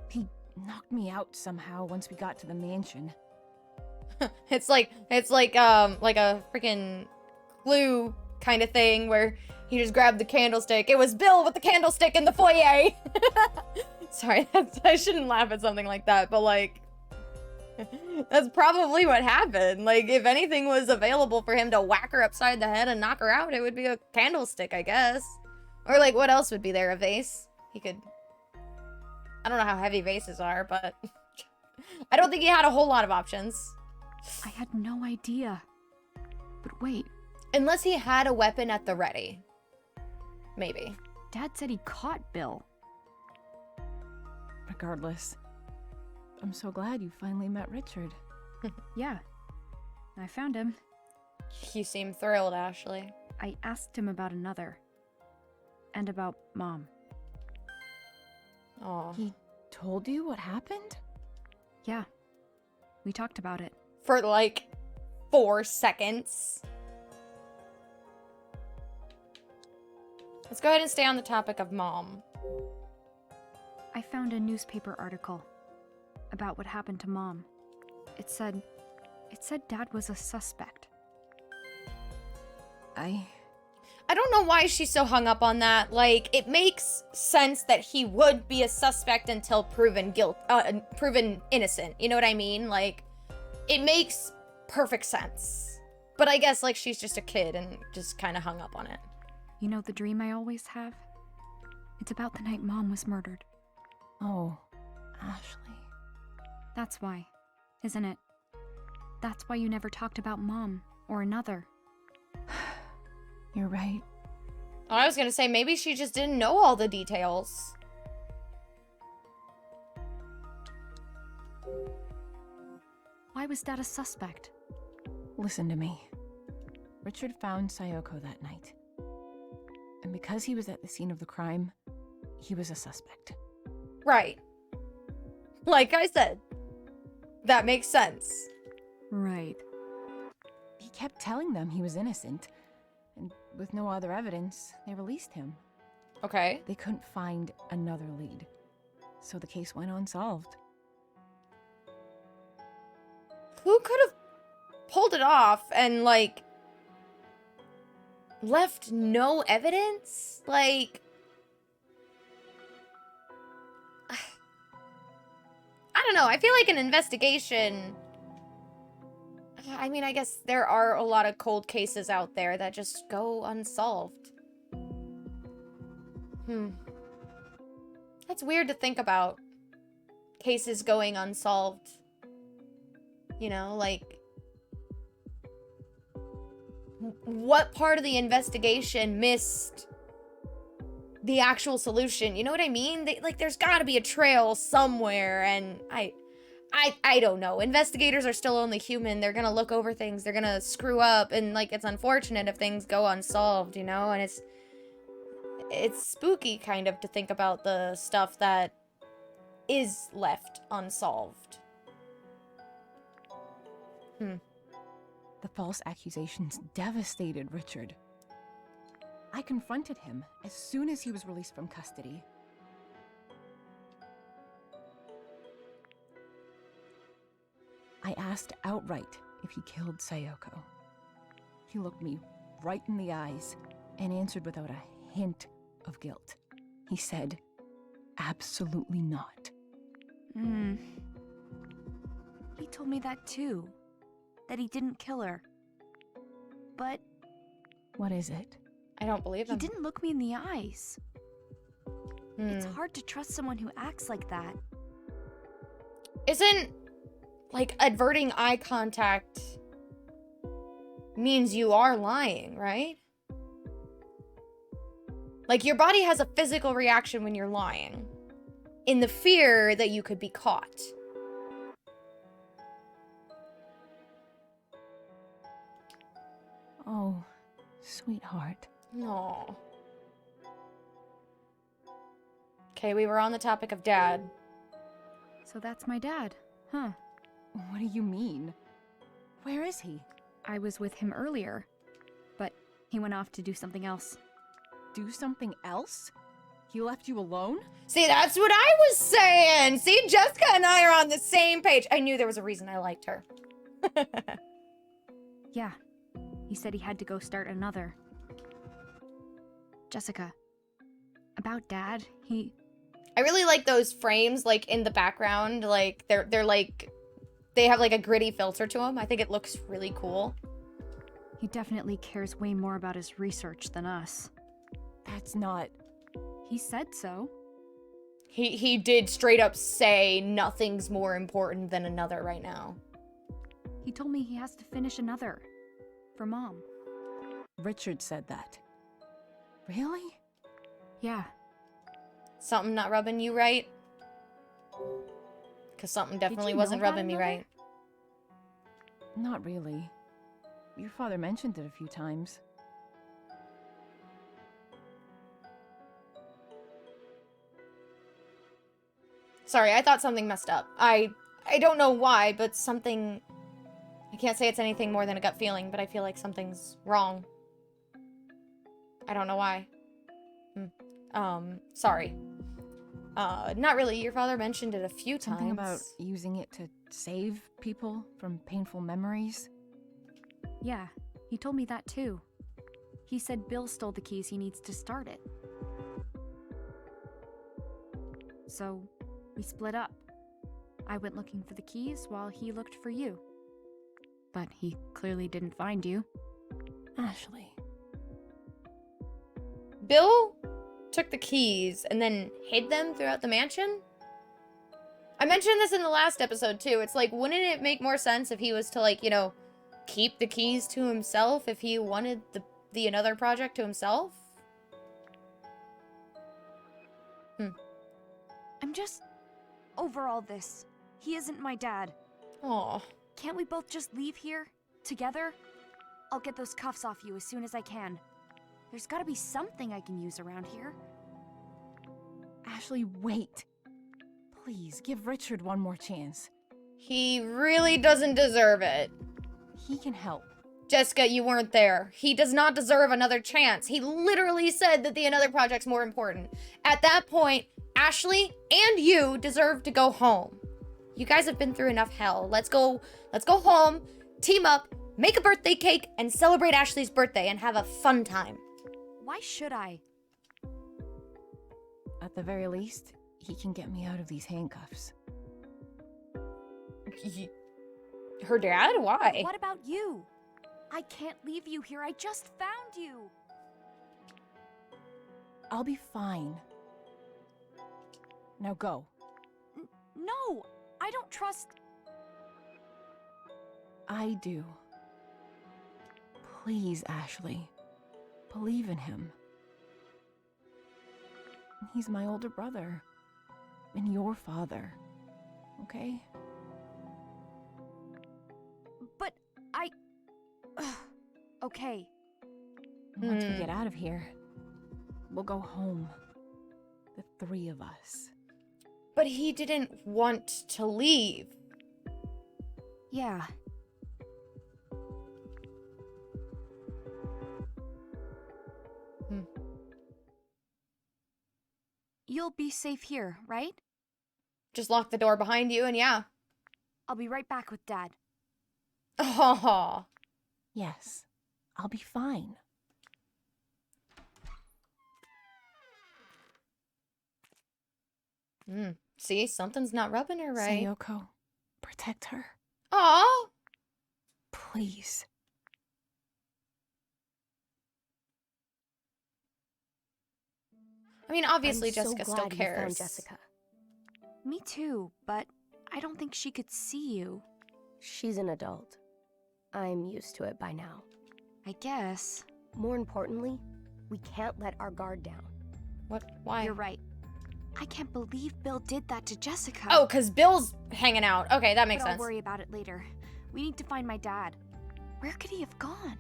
He knocked me out somehow once we got to the mansion. It's like a freaking Clue kind of thing where he just grabbed the candlestick. It was Bill with the candlestick in the foyer. Sorry, I shouldn't laugh at something like that, but like, that's probably what happened. Like, if anything was available for him to whack her upside the head and knock her out, it would be a candlestick, I guess. Or like, what else would be there? A vase? He could... I don't know how heavy vases are, but... I don't think he had a whole lot of options. I had no idea. But wait, Unless he had a weapon at the ready. Maybe. Dad said he caught Bill. Regardless, I'm so glad you finally met Richard. Yeah. I found him. You seem thrilled, Ashley. I asked him about another. And about Mom. Aw. He told you what happened? Yeah. We talked about it. For like 4 seconds. Let's go ahead and stay on the topic of mom. I found a newspaper article about what happened to Mom. It said Dad was a suspect. I don't know why she's so hung up on that. Like, it makes sense that he would be a suspect until proven innocent. You know what I mean? Like, it makes perfect sense. But I guess, like, she's just a kid and just kind of hung up on it. You know the dream I always have? It's about the night Mom was murdered. Oh, Ashley. That's why, isn't it? That's why you never talked about Mom or another. You're right. I was gonna say, maybe she just didn't know all the details. Why was Dad a suspect? Listen to me. Richard found Sayoko that night. And because he was at the scene of the crime, he was a suspect. Right. Like I said, that makes sense. Right. He kept telling them he was innocent, and with no other evidence, they released him. Okay. They couldn't find another lead, so the case went unsolved. Who could have pulled it off and, like, left no evidence? Like, I don't know. I feel like an investigation. I mean, I guess there are a lot of cold cases out there that just go unsolved. That's weird to think about. Cases going unsolved. You know, like, what part of the investigation missed the actual solution? You know what I mean? Like, there's got to be a trail somewhere, and I don't know. Investigators are still only human. They're gonna look over things. They're gonna screw up, and, like, it's unfortunate if things go unsolved, you know? And it's spooky, kind of, to think about the stuff that is left unsolved. The false accusations devastated Richard. I confronted him as soon as he was released from custody. I asked outright if he killed Sayoko. He looked me right in the eyes and answered without a hint of guilt. He said, absolutely not. He told me that too. That he didn't kill her. But What is it? I don't believe he him. didn't look me in the eyes. It's hard to trust someone who acts like that. Isn't, like, averting eye contact means you are lying, right? Like, your body has a physical reaction when you're lying, in the fear that you could be caught. Oh, sweetheart. No. Okay, we were on the topic of Dad. So that's my dad, huh? What do you mean? Where is he? I was with him earlier, but he went off to do something else. Do something else? He left you alone? See, that's what I was saying! See, Jessica and I are on the same page. I knew there was a reason I liked her. Yeah, he said he had to go start another. Jessica, about Dad, I really like those frames, like, in the background. Like, they're like, they have, like, a gritty filter to them. I think it looks really cool. he definitely cares way more about his research than us. That's not... He said so. He did straight up say nothing's more important than another right now. He told me he has to finish another. For Mom. Richard said that. Really? Yeah. Something not rubbing you right? Because something definitely you know wasn't about rubbing me another? right. Not really. Your father mentioned it a few times. Sorry, I thought something messed up. I I don't know why, but something... I can't say it's anything more than a gut feeling, but I feel like something's wrong. I don't know why. Sorry. Not really. Your father mentioned it a few times. Something about using it to save people from painful memories? Yeah, he told me that too. He said Bill stole the keys he needs to start it. So, we split up. I went looking for the keys while he looked for you. But he clearly didn't find you. Ashley. Bill took the keys and then hid them throughout the mansion? I mentioned this in the last episode too. It's like, wouldn't it make more sense if he was to, like, you know, keep the keys to himself if he wanted the another project to himself? I'm just over all this. He isn't my dad. Aw. Can't we both just leave here? Together? I'll get those cuffs off you as soon as I can. There's gotta be something I can use around here. Ashley, wait. Please, give Richard one more chance. He really doesn't deserve it. He can help. Jessica, you weren't there. He does not deserve another chance. He literally said that the another project's more important. At that point, Ashley and you deserve to go home. You guys have been through enough hell. Let's go home, team up, make a birthday cake, and celebrate Ashley's birthday and have a fun time. Why should I? At the very least, he can get me out of these handcuffs. Her dad? Why? What about you? I can't leave you here. I just found you. I'll be fine. Now go. No, I don't trust... I do. Please, Ashley. Believe in him. He's my older brother. And your father. Okay? But I... Okay. Once we get out of here, we'll go home. The three of us. But he didn't want to leave. Yeah. You'll be safe here, right? Just lock the door behind you and yeah. I'll be right back with Dad. Oh. Yes, I'll be fine. See, something's not rubbing her right. Sayoko, protect her. Aw. Please. I mean, obviously I'm so Jessica still glad you found cares. Jessica. Me too, but I don't think she could see you. She's an adult. I'm used to it by now. I guess. More importantly, we can't let our guard down. What? Why? You're right. I can't believe Bill did that to Jessica. Oh, because Bill's hanging out. Okay, that makes But sense. I'll worry about it later. We need to find my dad. Where could he have gone?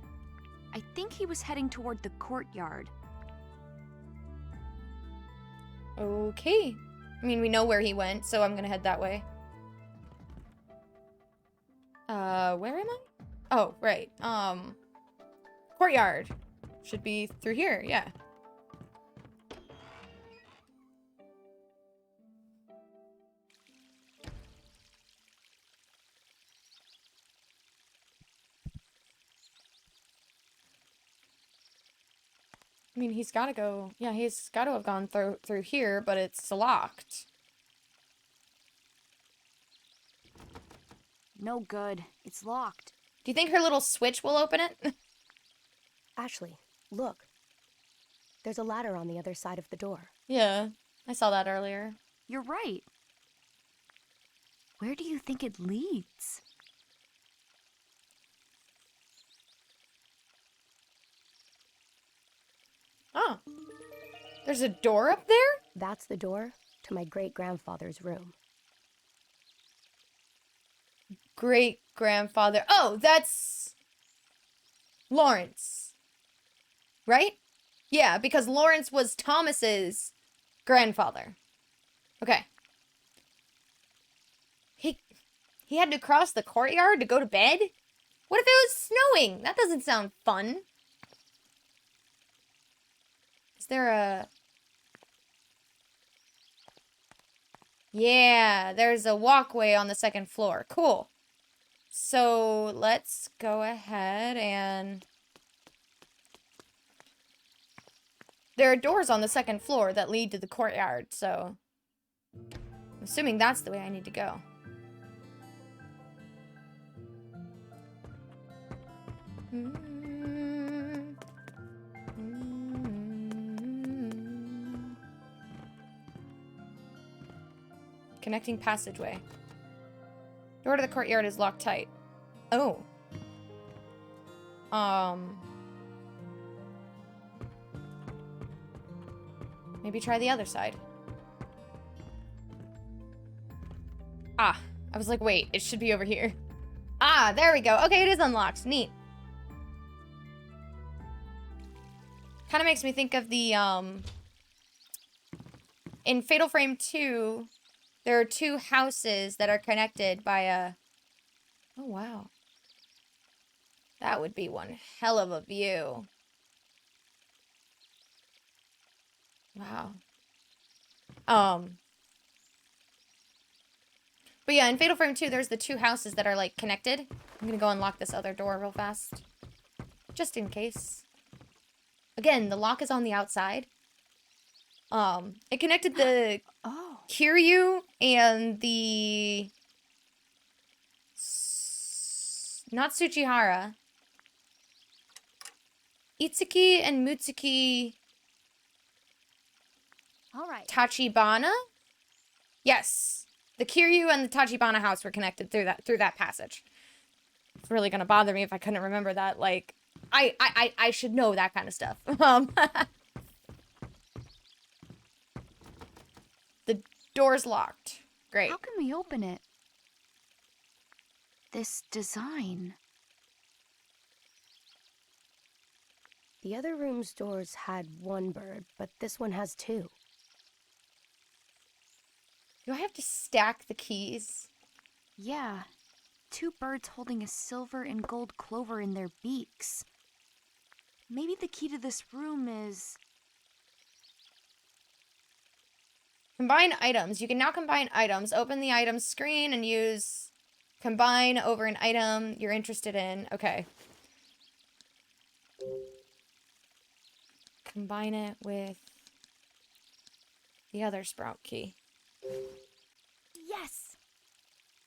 I think he was heading toward the courtyard. Okay. I mean, we know where he went, so I'm gonna head that way. Where am I? Oh, right. Courtyard. Should be through here, yeah. I mean, he's gotta go. Yeah, he's gotta have gone through here, but it's locked. No good. It's locked. Do you think her little switch will open it? Ashley, look. There's a ladder on the other side of the door. Yeah, I saw that earlier. You're right. Where do you think it leads? Oh. There's a door up there? That's the door to my great-grandfather's room. Great-grandfather. Oh, that's Lawrence. Right? Yeah, because Lawrence was Thomas's grandfather. Okay. He had to cross the courtyard to go to bed? What if it was snowing? That doesn't sound fun. Is there a... Yeah, there's a walkway on the second floor. Cool. So let's go ahead and... There are doors on the second floor that lead to the courtyard, so... I'm assuming that's the way I need to go. Connecting passageway. Door to the courtyard is locked tight. Oh. Maybe try the other side. Ah, I was like, wait, it should be over here. Ah, there we go. Okay, it is unlocked. Neat. Kind of makes me think of the, in Fatal Frame 2, there are two houses that are connected by a... Oh, wow. That would be one hell of a view. Wow. But yeah, in Fatal Frame 2, there's the two houses that are, like, connected. I'm gonna go unlock this other door real fast. Just in case. Again, the lock is on the outside. It connected the Oh. Kiryu and the... Not Tsuchihara. Itsuki and Mutsuki All right. Tachibana? Yes. The Kiryu and the Tachibana house were connected through that passage. It's really gonna bother me if I couldn't remember that. Like, I should know that kind of stuff. The door's locked. Great. How can we open it? This design. The other room's doors had one bird, but this one has two. Do I have to stack the keys? Yeah. Two birds holding a silver and gold clover in their beaks. Maybe the key to this room is... Combine items. You can now combine items. Open the items screen and use combine over an item you're interested in. Okay. Combine it with the other sprout key. Yes!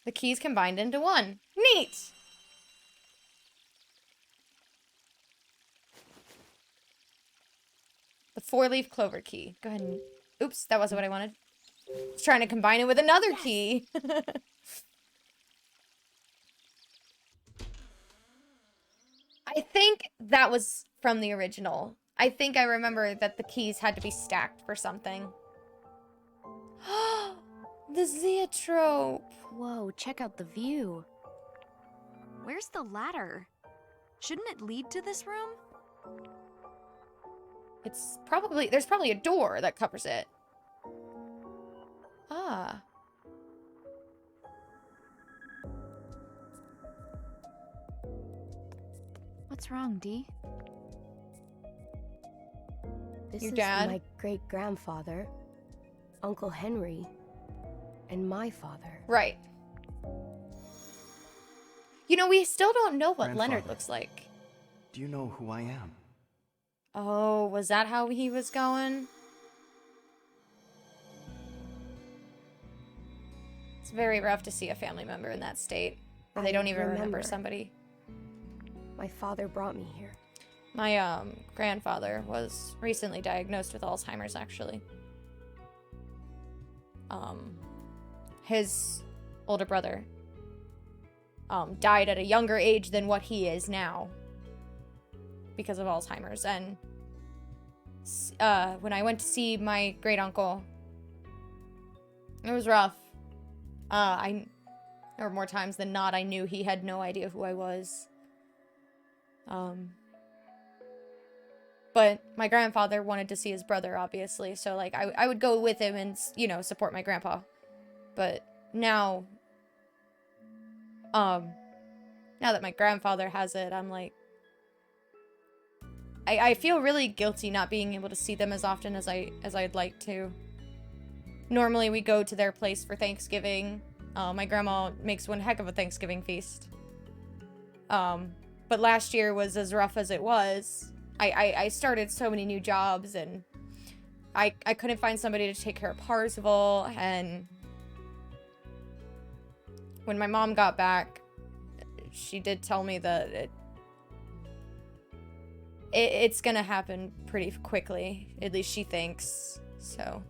The keys combined into one. Neat! The 4-leaf clover key. Go ahead and... Oops, that wasn't what I wanted. I was trying to combine it with another key. I think that was from the original. I think I remember that the keys had to be stacked for something. The Zoetrope. Whoa, check out the view. Where's the ladder? Shouldn't it lead to this room? It's probably... There's probably a door that covers it. Ah. What's wrong, Dee? This Your is dad? my great-grandfather, Uncle Henry, and my father. Right. You know, we still don't know what Leonard Grandfather. looks like. Do you know who I am? Oh, was that how he was going? It's very rough to see a family member in that state. Or they I don't even remember remember. somebody. My father brought me here. My, grandfather was recently diagnosed with Alzheimer's, actually. His older brother, died at a younger age than what he is now because of Alzheimer's. And, when I went to see my great uncle, it was rough. There were more times than not I knew he had no idea who I was. But my grandfather wanted to see his brother, obviously, so, like, I would go with him and, you know, support my grandpa. But now, Now that my grandfather has it, I'm like, I feel really guilty not being able to see them as often as I'd like to. Normally we go to their place for Thanksgiving. My grandma makes one heck of a Thanksgiving feast. But last year was as rough as it was. I started so many new jobs, and I couldn't find somebody to take care of Parzival, and when my mom got back, she did tell me that it's gonna happen pretty quickly. At least she thinks. So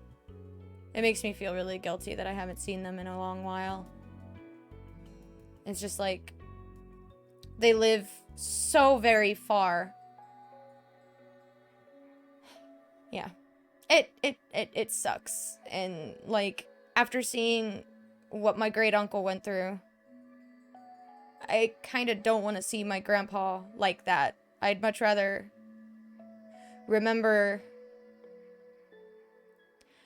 it makes me feel really guilty that I haven't seen them in a long while. It's just like, they live so very far. Yeah. It sucks. And like, after seeing what my great uncle went through, I kind of don't want to see my grandpa like that. I'd much rather remember.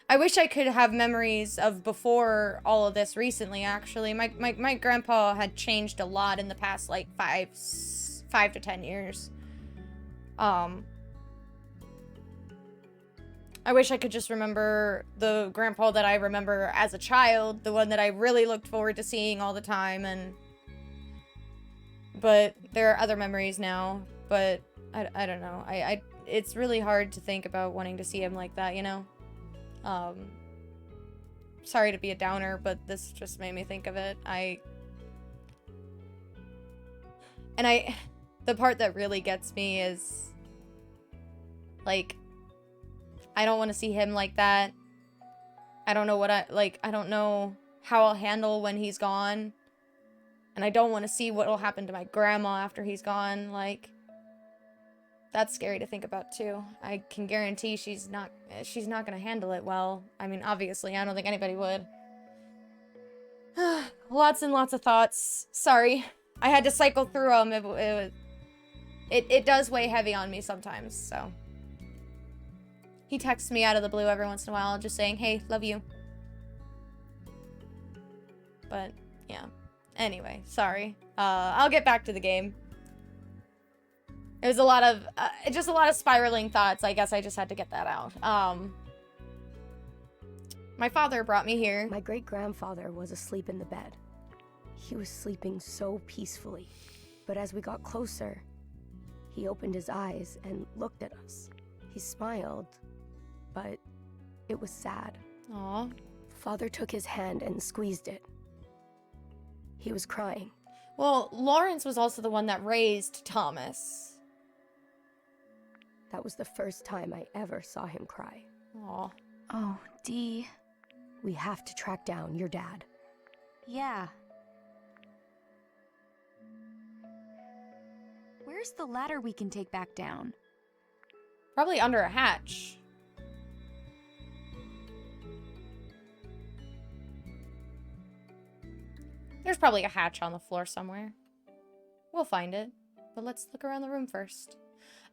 I wish I could have memories of before all of this recently, actually. My grandpa had changed a lot in the past, like, 5 to 10 years. I wish I could just remember the grandpa that I remember as a child, the one that I really looked forward to seeing all the time, but there are other memories now, but I don't know. It's really hard to think about wanting to see him like that, you know? Sorry to be a downer, but this just made me think of it. The part that really gets me is, like, I don't want to see him like that. I don't know what I don't know how I'll handle when he's gone. And I don't want to see what will happen to my grandma after he's gone. Like, that's scary to think about too. I can guarantee she's not gonna handle it well. I mean, obviously, I don't think anybody would. Lots and lots of thoughts. Sorry. I had to cycle through them. It does weigh heavy on me sometimes, so. He texts me out of the blue every once in a while, just saying, hey, love you. But, yeah. Anyway, sorry. I'll get back to the game. It was a lot of, just a lot of spiraling thoughts. I guess I just had to get that out. My father brought me here. My great-grandfather was asleep in the bed. He was sleeping so peacefully. But as we got closer, he opened his eyes and looked at us. He smiled, but it was sad. Aw. Father took his hand and squeezed it. He was crying. Well, Lawrence was also the one that raised Thomas. That was the first time I ever saw him cry. Aw. Oh, Dee. We have to track down your dad. Yeah. Where's the ladder we can take back down? Probably under a hatch. There's probably a hatch on the floor somewhere. We'll find it. But let's look around the room first.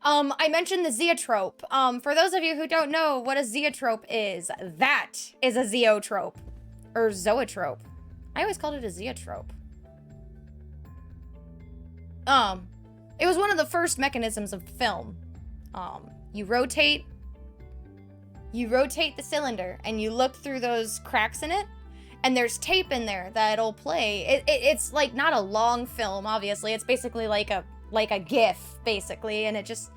I mentioned the zeotrope. For those of you who don't know what a zeotrope is, that is a zeotrope. Or zoetrope. I always called it a zeotrope. It was one of the first mechanisms of film. You rotate the cylinder and you look through those cracks in it, and there's tape in there that'll play. It's like not a long film, obviously. It's basically like a GIF, basically, and it just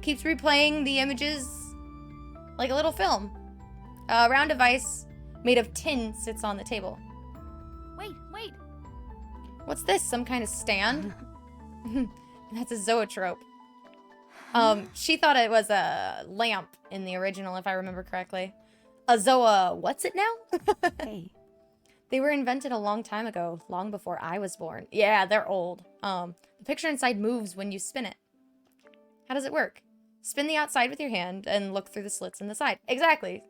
keeps replaying the images like a little film. A round device made of tin sits on the table. Wait. What's this? Some kind of stand? That's a zoetrope. She thought it was a lamp in the original, if I remember correctly. A zoa, what's it now? Hey. They were invented a long time ago, long before I was born. Yeah, they're old. The picture inside moves when you spin it. How does it work? Spin the outside with your hand and look through the slits in the side. Exactly.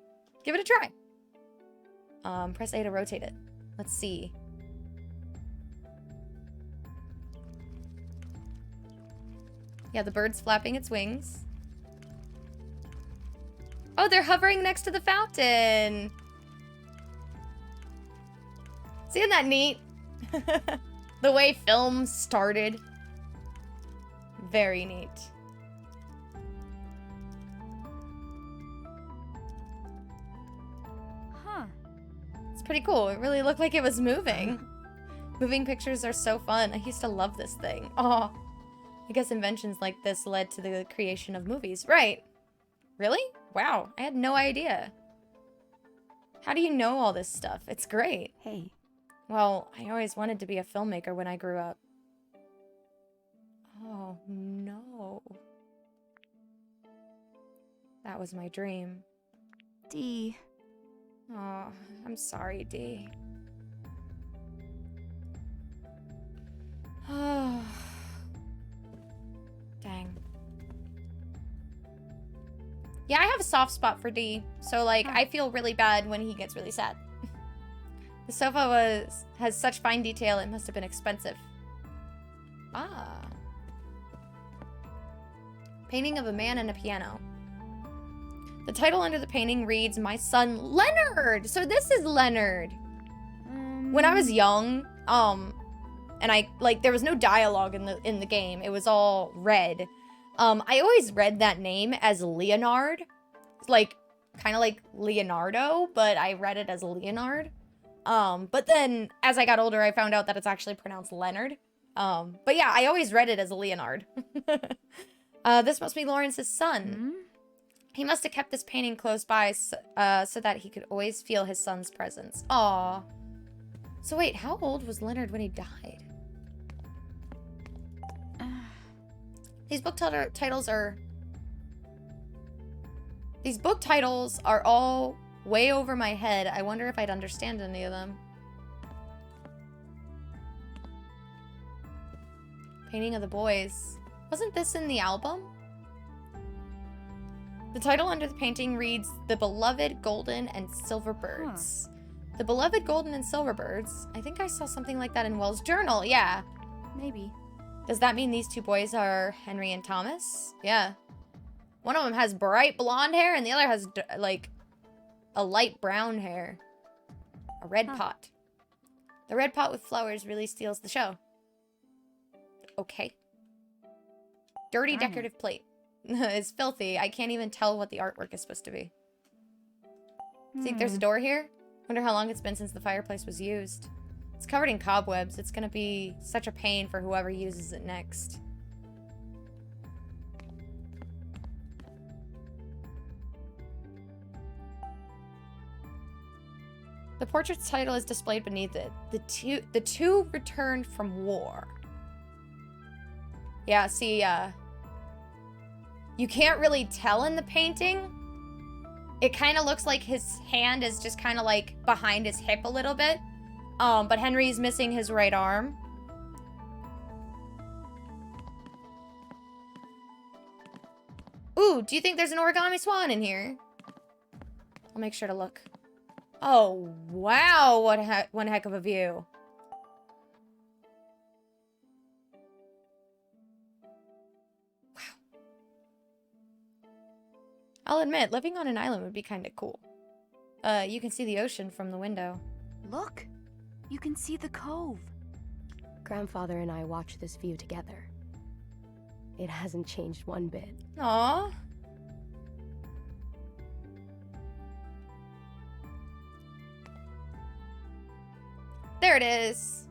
Give it a try. Press A to rotate it. Let's see. Yeah, the bird's flapping its wings. Oh, they're hovering next to the fountain. Isn't that neat? The way film started. Very neat. Huh. It's pretty cool. It really looked like it was moving. Moving pictures are so fun. I used to love this thing. Oh, I guess inventions like this led to the creation of movies. Right. Really? Wow. I had no idea. How do you know all this stuff? It's great. Hey. Well, I always wanted to be a filmmaker when I grew up. Oh, no. That was my dream. Dee. Oh, I'm sorry, Dee. Oh. Dang. Yeah, I have a soft spot for Dee. So, like, I feel really bad when he gets really sad. The sofa has such fine detail, it must have been expensive. Ah. Painting of a man and a piano. The title under the painting reads, My Son Leonard! So this is Leonard. When I was young, and there was no dialogue in the game. It was all read. I always read that name as Leonard. Like, kind of like Leonardo, but I read it as Leonard. But then, as I got older, I found out that it's actually pronounced Leonard. But yeah, I always read it as Leonard. This must be Lawrence's son. He must have kept this painting close by so that he could always feel his son's presence. Aww. So wait, how old was Leonard when he died? These book titles are all way over my head. I wonder if I'd understand any of them. Painting of the Boys. Wasn't this in the album? The title under the painting reads, The Beloved Golden and Silver Birds. The Beloved Golden and Silver Birds? I think I saw something like that in Wells' journal, yeah. Maybe. Does that mean these two boys are Henry and Thomas? Yeah. One of them has bright blonde hair and the other has, like, a light brown hair. A red pot. The red pot with flowers really steals the show. Okay. Dirty decorative plate. It's filthy. I can't even tell what the artwork is supposed to be. Think there's a door here? Wonder how long it's been since the fireplace was used. It's covered in cobwebs. It's gonna be such a pain for whoever uses it next. The portrait's title is displayed beneath it. The two returned from war. Yeah, see, you can't really tell in the painting. It kind of looks like his hand is just kind of like behind his hip a little bit. But Henry's missing his right arm. Ooh, do you think there's an origami swan in here? I'll make sure to look. Oh, wow, one heck of a view. I'll admit, living on an island would be kind of cool. You can see the ocean from the window. Look! You can see the cove. Grandfather and I watched this view together. It hasn't changed one bit. Aww. There it is.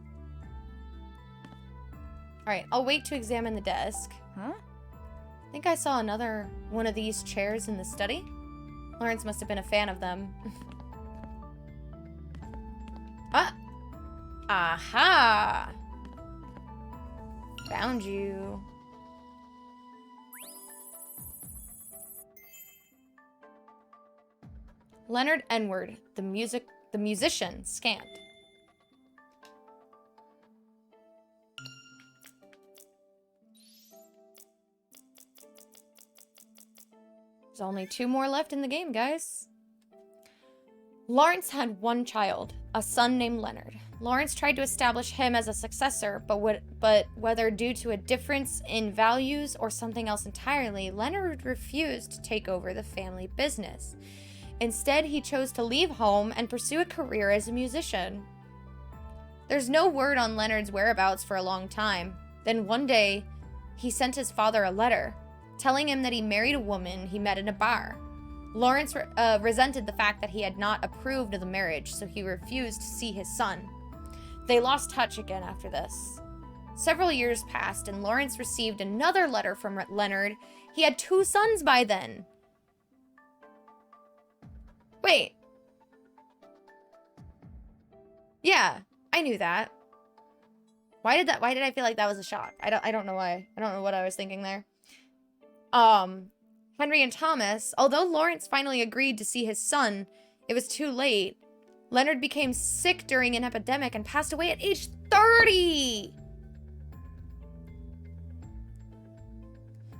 Alright, I'll wait to examine the desk. Huh? I think I saw another one of these chairs in the study. Lawrence must have been a fan of them. Ah! Aha! Found you. Leonard Enward, the musician, scanned. There's only 2 more left in the game, guys. Lawrence had one child, a son named Leonard. Lawrence tried to establish him as a successor, but whether due to a difference in values or something else entirely, Leonard refused to take over the family business. Instead, he chose to leave home and pursue a career as a musician. There's no word on Leonard's whereabouts for a long time. Then one day, he sent his father a letter telling him that he married a woman he met in a bar. Lawrence resented the fact that he had not approved of the marriage, so he refused to see his son. They lost touch again after this. Several years passed, and Lawrence received another letter from Leonard. He had 2 sons by then. Wait. Yeah, I knew that. Why did I feel like that was a shock? I don't know why. I don't know what I was thinking there. Henry and Thomas, although Lawrence finally agreed to see his son, it was too late. Leonard became sick during an epidemic and passed away at age 30.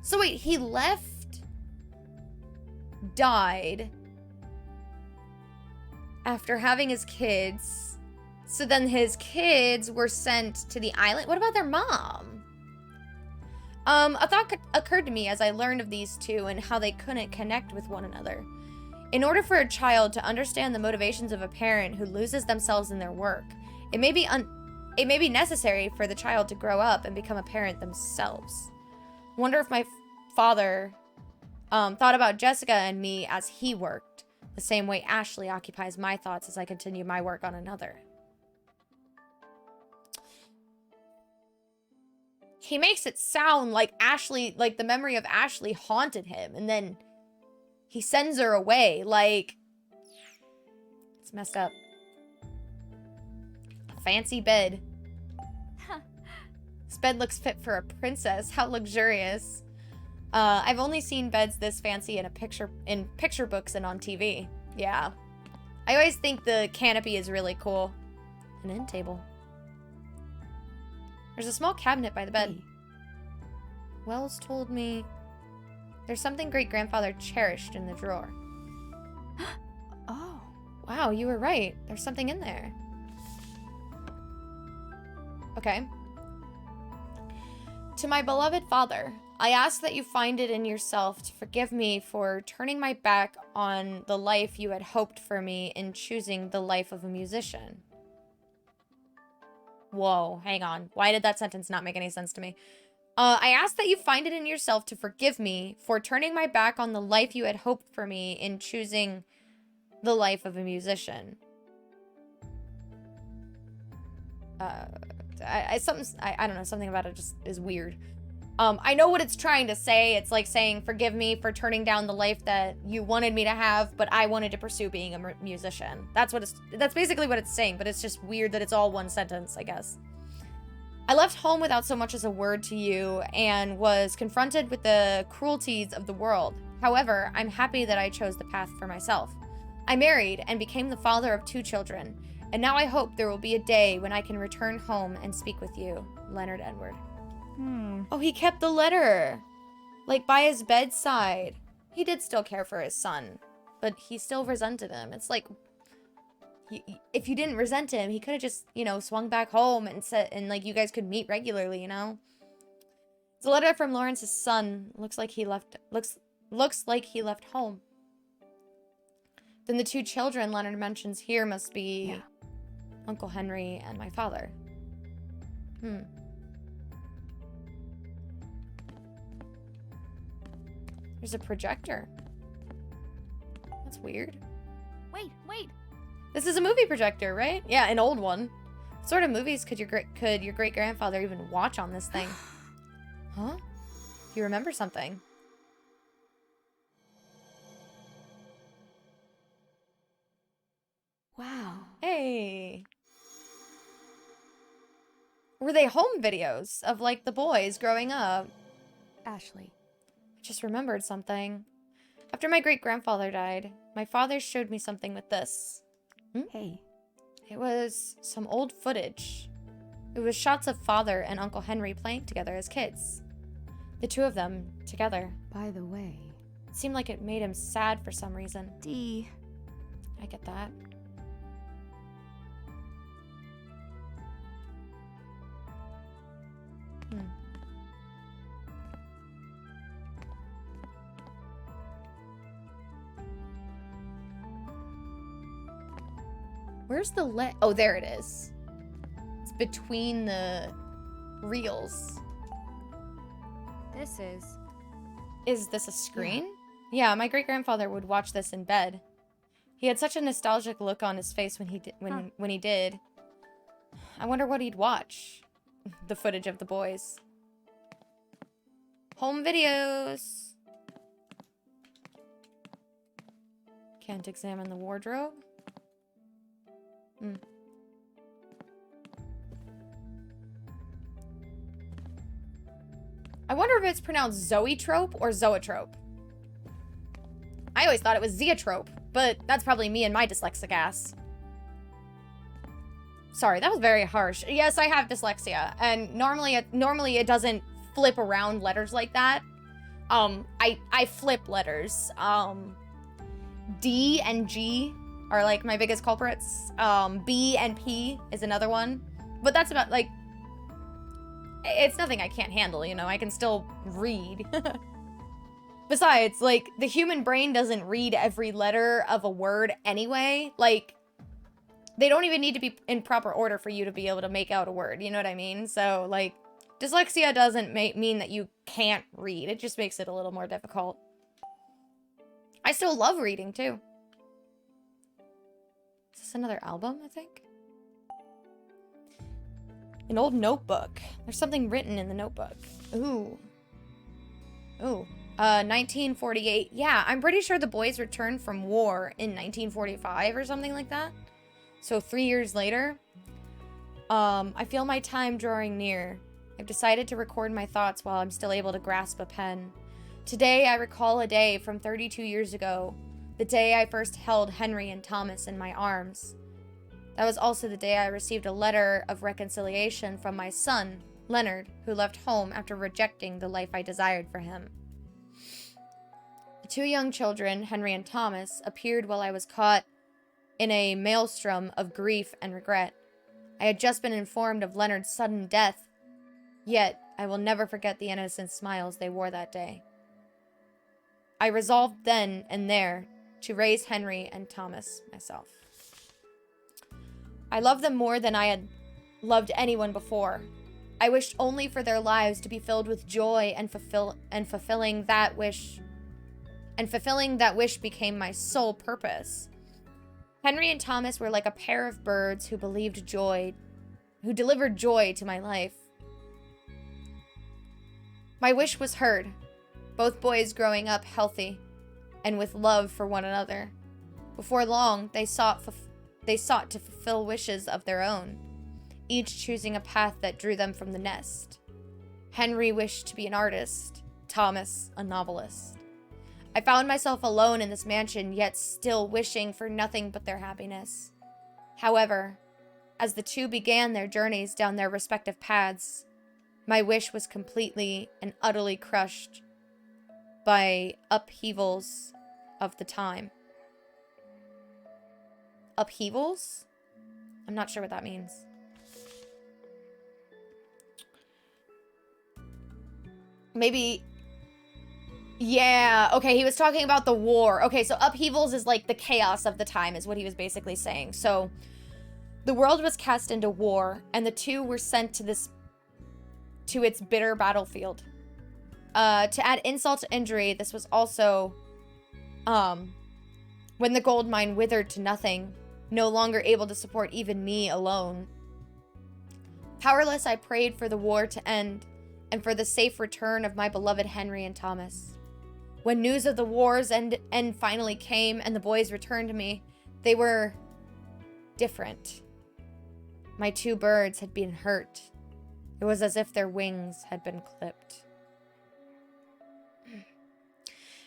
So wait, he left, died after having his kids. So then his kids were sent to the island. What about their mom? A thought occurred to me as I learned of these two and how they couldn't connect with one another. In order for a child to understand the motivations of a parent who loses themselves in their work, it may be necessary for the child to grow up and become a parent themselves. Wonder if my father thought about Jessica and me as he worked, the same way Ashley occupies my thoughts as I continue my work on another. He makes it sound like Ashley, like the memory of Ashley haunted him, and then he sends her away. Like, it's messed up. Fancy bed. This bed looks fit for a princess. How luxurious. I've only seen beds this fancy in picture books and on TV. Yeah. I always think the canopy is really cool. An end table. There's a small cabinet by the bed. Wells told me there's something great-grandfather cherished in the drawer. Oh. Wow, you were right. There's something in there. Okay. To my beloved father, I ask that you find it in yourself to forgive me for turning my back on the life you had hoped for me in choosing the life of a musician. Whoa, hang on. Why did that sentence not make any sense to me? I ask that you find it in yourself to forgive me for turning my back on the life you had hoped for me in choosing the life of a musician. I don't know, something about it just is weird. I know what it's trying to say. It's like saying, forgive me for turning down the life that you wanted me to have, but I wanted to pursue being a musician. That's basically what it's saying, but it's just weird that it's all one sentence, I guess. I left home without so much as a word to you and was confronted with the cruelties of the world. However, I'm happy that I chose the path for myself. I married and became the father of 2 children, and now I hope there will be a day when I can return home and speak with you, Leonard Edward. Oh, he kept the letter, like, by his bedside. He did still care for his son, but he still resented him. It's like, if you didn't resent him, he could have just, you know, swung back home and said, and like, you guys could meet regularly, you know? It's a letter from Lawrence's son. Looks like he left home. Then the 2 children Leonard mentions here must be Uncle Henry and my father. There's a projector. That's weird. Wait. This is a movie projector, right? Yeah, an old one. What sort of movies could your great-grandfather even watch on this thing? Huh? You remember something? Wow. Hey. Were they home videos of, like, the boys growing up? Ashley. I just remembered something. After my great-grandfather died, my father showed me something with this. Hey. It was some old footage. It was shots of father and Uncle Henry playing together as kids. The 2 of them together. By the way. It seemed like it made him sad for some reason. Dee. I get that. Where's the oh, there it is. between the reels. This is. Is this a screen? Yeah, my great-grandfather would watch this in bed. He had such a nostalgic look on his face when he did. I wonder what he'd watch. The footage of the boys. Home videos. Can't examine the wardrobe. I wonder if it's pronounced zoetrope or zoetrope. I always thought it was zeotrope, but that's probably me and my dyslexic ass. Sorry, that was very harsh. Yes, I have dyslexia, and normally it doesn't flip around letters like that. I flip letters. D and G are like my biggest culprits. B and P is another one, but that's about like. It's nothing I can't handle, you know. I can still read. Besides, like, the human brain doesn't read every letter of a word anyway. Like, they don't even need to be in proper order for you to be able to make out a word. You know what I mean? So, like, dyslexia doesn't mean that you can't read. It just makes it a little more difficult. I still love reading, too. Is this another album, I think? An old notebook. There's something written in the notebook. Ooh. Ooh. 1948. Yeah, I'm pretty sure the boys returned from war in 1945 or something like that. So 3 years later. I feel my time drawing near. I've decided to record my thoughts while I'm still able to grasp a pen. Today, I recall a day from 32 years ago. The day I first held Henry and Thomas in my arms. That was also the day I received a letter of reconciliation from my son, Leonard, who left home after rejecting the life I desired for him. The two young children, Henry and Thomas, appeared while I was caught in a maelstrom of grief and regret. I had just been informed of Leonard's sudden death, yet I will never forget the innocent smiles they wore that day. I resolved then and there to raise Henry and Thomas myself. I loved them more than I had loved anyone before. I wished only for their lives to be filled with joy and fulfilling that wish. And fulfilling that wish became my sole purpose. Henry and Thomas were like a pair of birds who delivered joy to my life. My wish was heard. Both boys growing up healthy and with love for one another. Before long, they sought to fulfill wishes of their own, each choosing a path that drew them from the nest. Henry wished to be an artist, Thomas a novelist. I found myself alone in this mansion, yet still wishing for nothing but their happiness. However, as the two began their journeys down their respective paths, my wish was completely and utterly crushed by upheavals of the time. Upheavals? I'm not sure what that means. Maybe... Yeah, okay, he was talking about the war. Okay, so upheavals is like the chaos of the time is what he was basically saying. So, the world was cast into war, and the two were sent to its bitter battlefield. To add insult to injury, this was also, when the gold mine withered to nothing, no longer able to support even me alone. Powerless, I prayed for the war to end, and for the safe return of my beloved Henry and Thomas. When news of the war's end finally came and the boys returned to me, they were different. My two birds had been hurt. It was as if their wings had been clipped.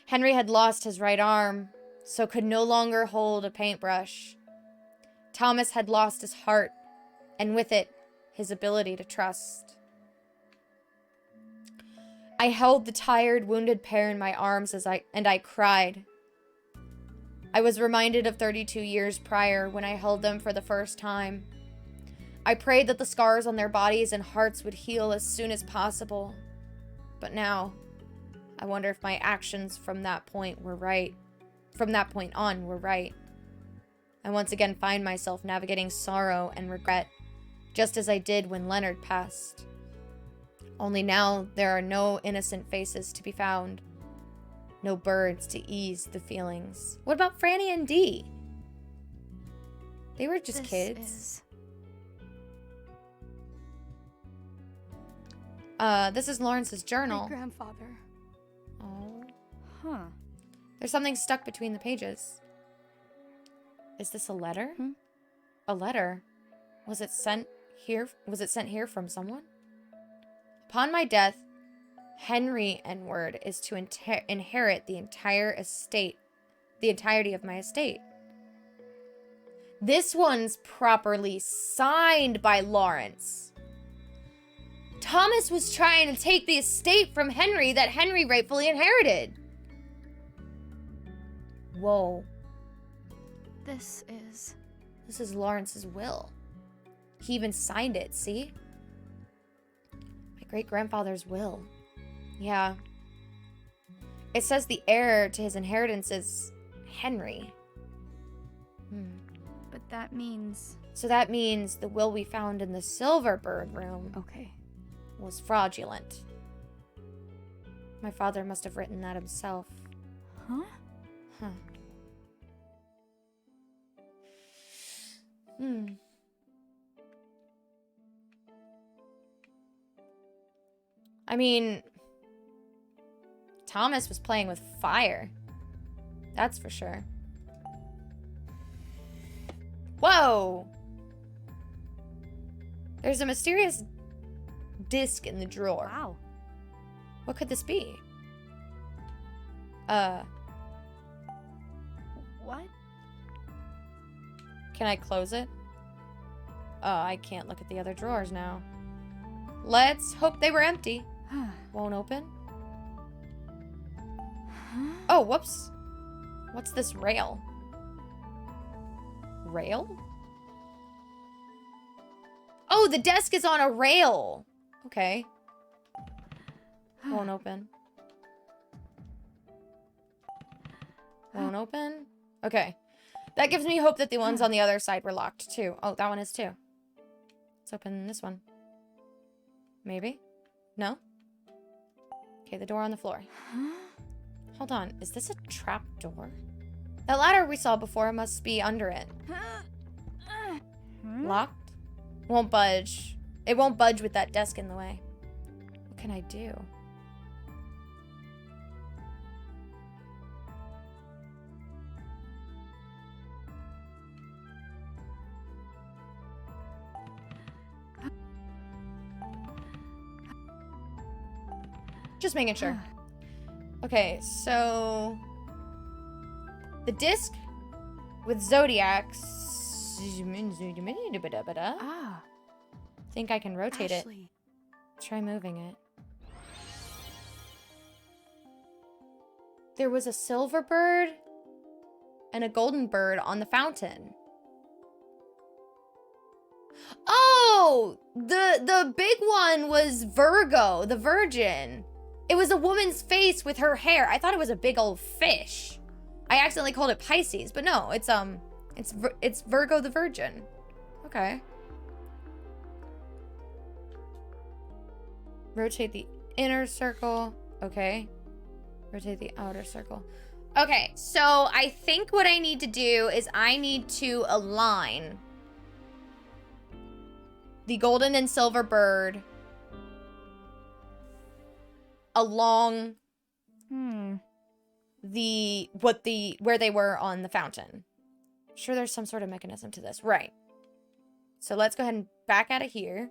Henry had lost his right arm, so could no longer hold a paintbrush. Thomas had lost his heart, and with it, his ability to trust. I held the tired, wounded pair in my arms and I cried. I was reminded of 32 years prior when I held them for the first time. I prayed that the scars on their bodies and hearts would heal as soon as possible. But now, I wonder if my actions from that point on were right. I once again find myself navigating sorrow and regret, just as I did when Leonard passed. Only now there are no innocent faces to be found. No birds to ease the feelings. What about Franny and Dee? They were just kids. This is Lawrence's journal. My grandfather. Oh. Huh. There's something stuck between the pages. Is this a letter? A letter? Was it sent here? Was it sent here from someone? Upon my death, Henry N-word is to inherit the entire estate, the entirety of my estate. This one's properly signed by Lawrence. Thomas was trying to take the estate from Henry that Henry rightfully inherited. Whoa. This is Lawrence's will. He even signed it, see? My great-grandfather's will. Yeah. It says the heir to his inheritance is Henry. But that means... So that means the will we found in the Silverbird room Okay. was fraudulent. My father must have written that himself. Huh? Huh. I mean, Thomas was playing with fire. That's for sure. Whoa! There's a mysterious disc in the drawer. Wow. What could this be? What? Can I close it? I can't look at the other drawers now. Let's hope they were empty. Won't open. Oh, whoops. What's this rail? Rail? Oh, the desk is on a rail. Okay. Won't open. Won't open. Okay. That gives me hope that the ones on the other side were locked too. Oh, that one is too. Let's open this one. Maybe? No? Okay, the door on the floor. Hold on. Is this a trap door? That ladder we saw before must be under it. Locked? Won't budge. It won't budge with that desk in the way. What can I do? Just making sure. Okay, so the disc with zodiacs. Ah. Think I can rotate it. Ashley. Try moving it. There was a silver bird and a golden bird on the fountain. Oh, the big one was Virgo, the Virgin. It was a woman's face with her hair. I thought it was a big old fish. I accidentally called it Pisces, but no, it's Virgo the Virgin. Okay. Rotate the inner circle. Okay. Rotate the outer circle. Okay, so I think what I need to do is I need to align the golden and silver bird along where they were on the fountain. Sure, there's some sort of mechanism to this. Right. So let's go ahead and back out of here.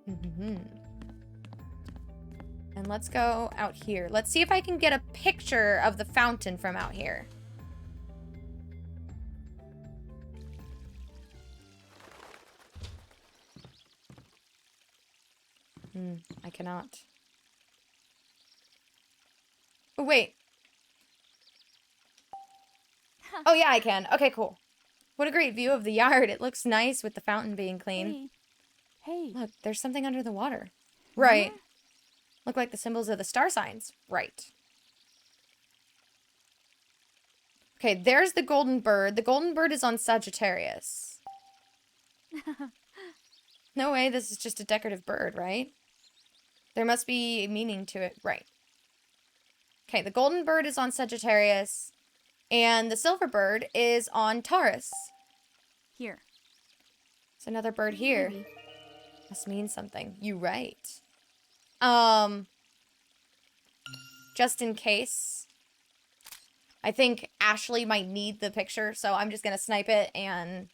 And let's go out here. Let's see if I can get a picture of the fountain from out here. I cannot. Oh, wait. Oh, yeah, I can. Okay, cool. What a great view of the yard. It looks nice with the fountain being clean. Hey. Look, there's something under the water. Right. Look like the symbols of the star signs. Right. Okay, there's the golden bird. The golden bird is on Sagittarius. No way, this is just a decorative bird, right? There must be meaning to it. Right. Okay, the golden bird is on Sagittarius, and the silver bird is on Taurus. Here. There's another bird here. Maybe. Must mean something. You right. Just in case. I think Ashley might need the picture, so I'm just gonna snipe it and...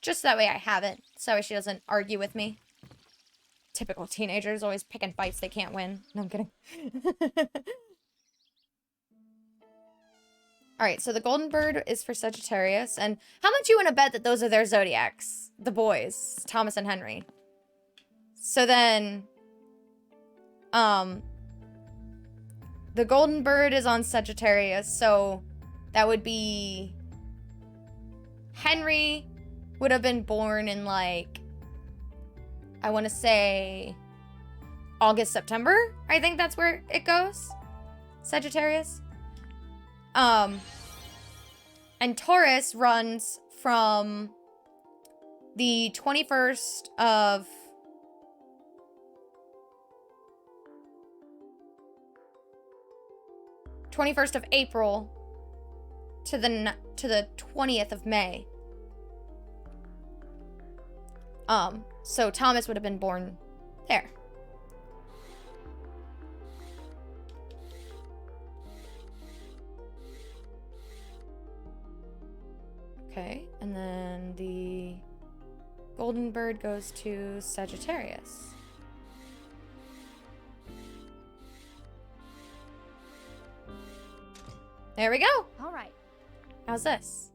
just that way I have it, so she doesn't argue with me. Typical teenagers always picking fights they can't win. No, I'm kidding. Alright, so the golden bird is for Sagittarius, and how much you want to bet that those are their zodiacs? The boys, Thomas and Henry. So then, the golden bird is on Sagittarius, so that would be... Henry would have been born in, like, I want to say August, September? I think that's where it goes. Sagittarius. And Taurus runs from the 21st of... April to the 20th of May. So Thomas would have been born there. Okay, and then the golden bird goes to Sagittarius. There we go. All right. How's this?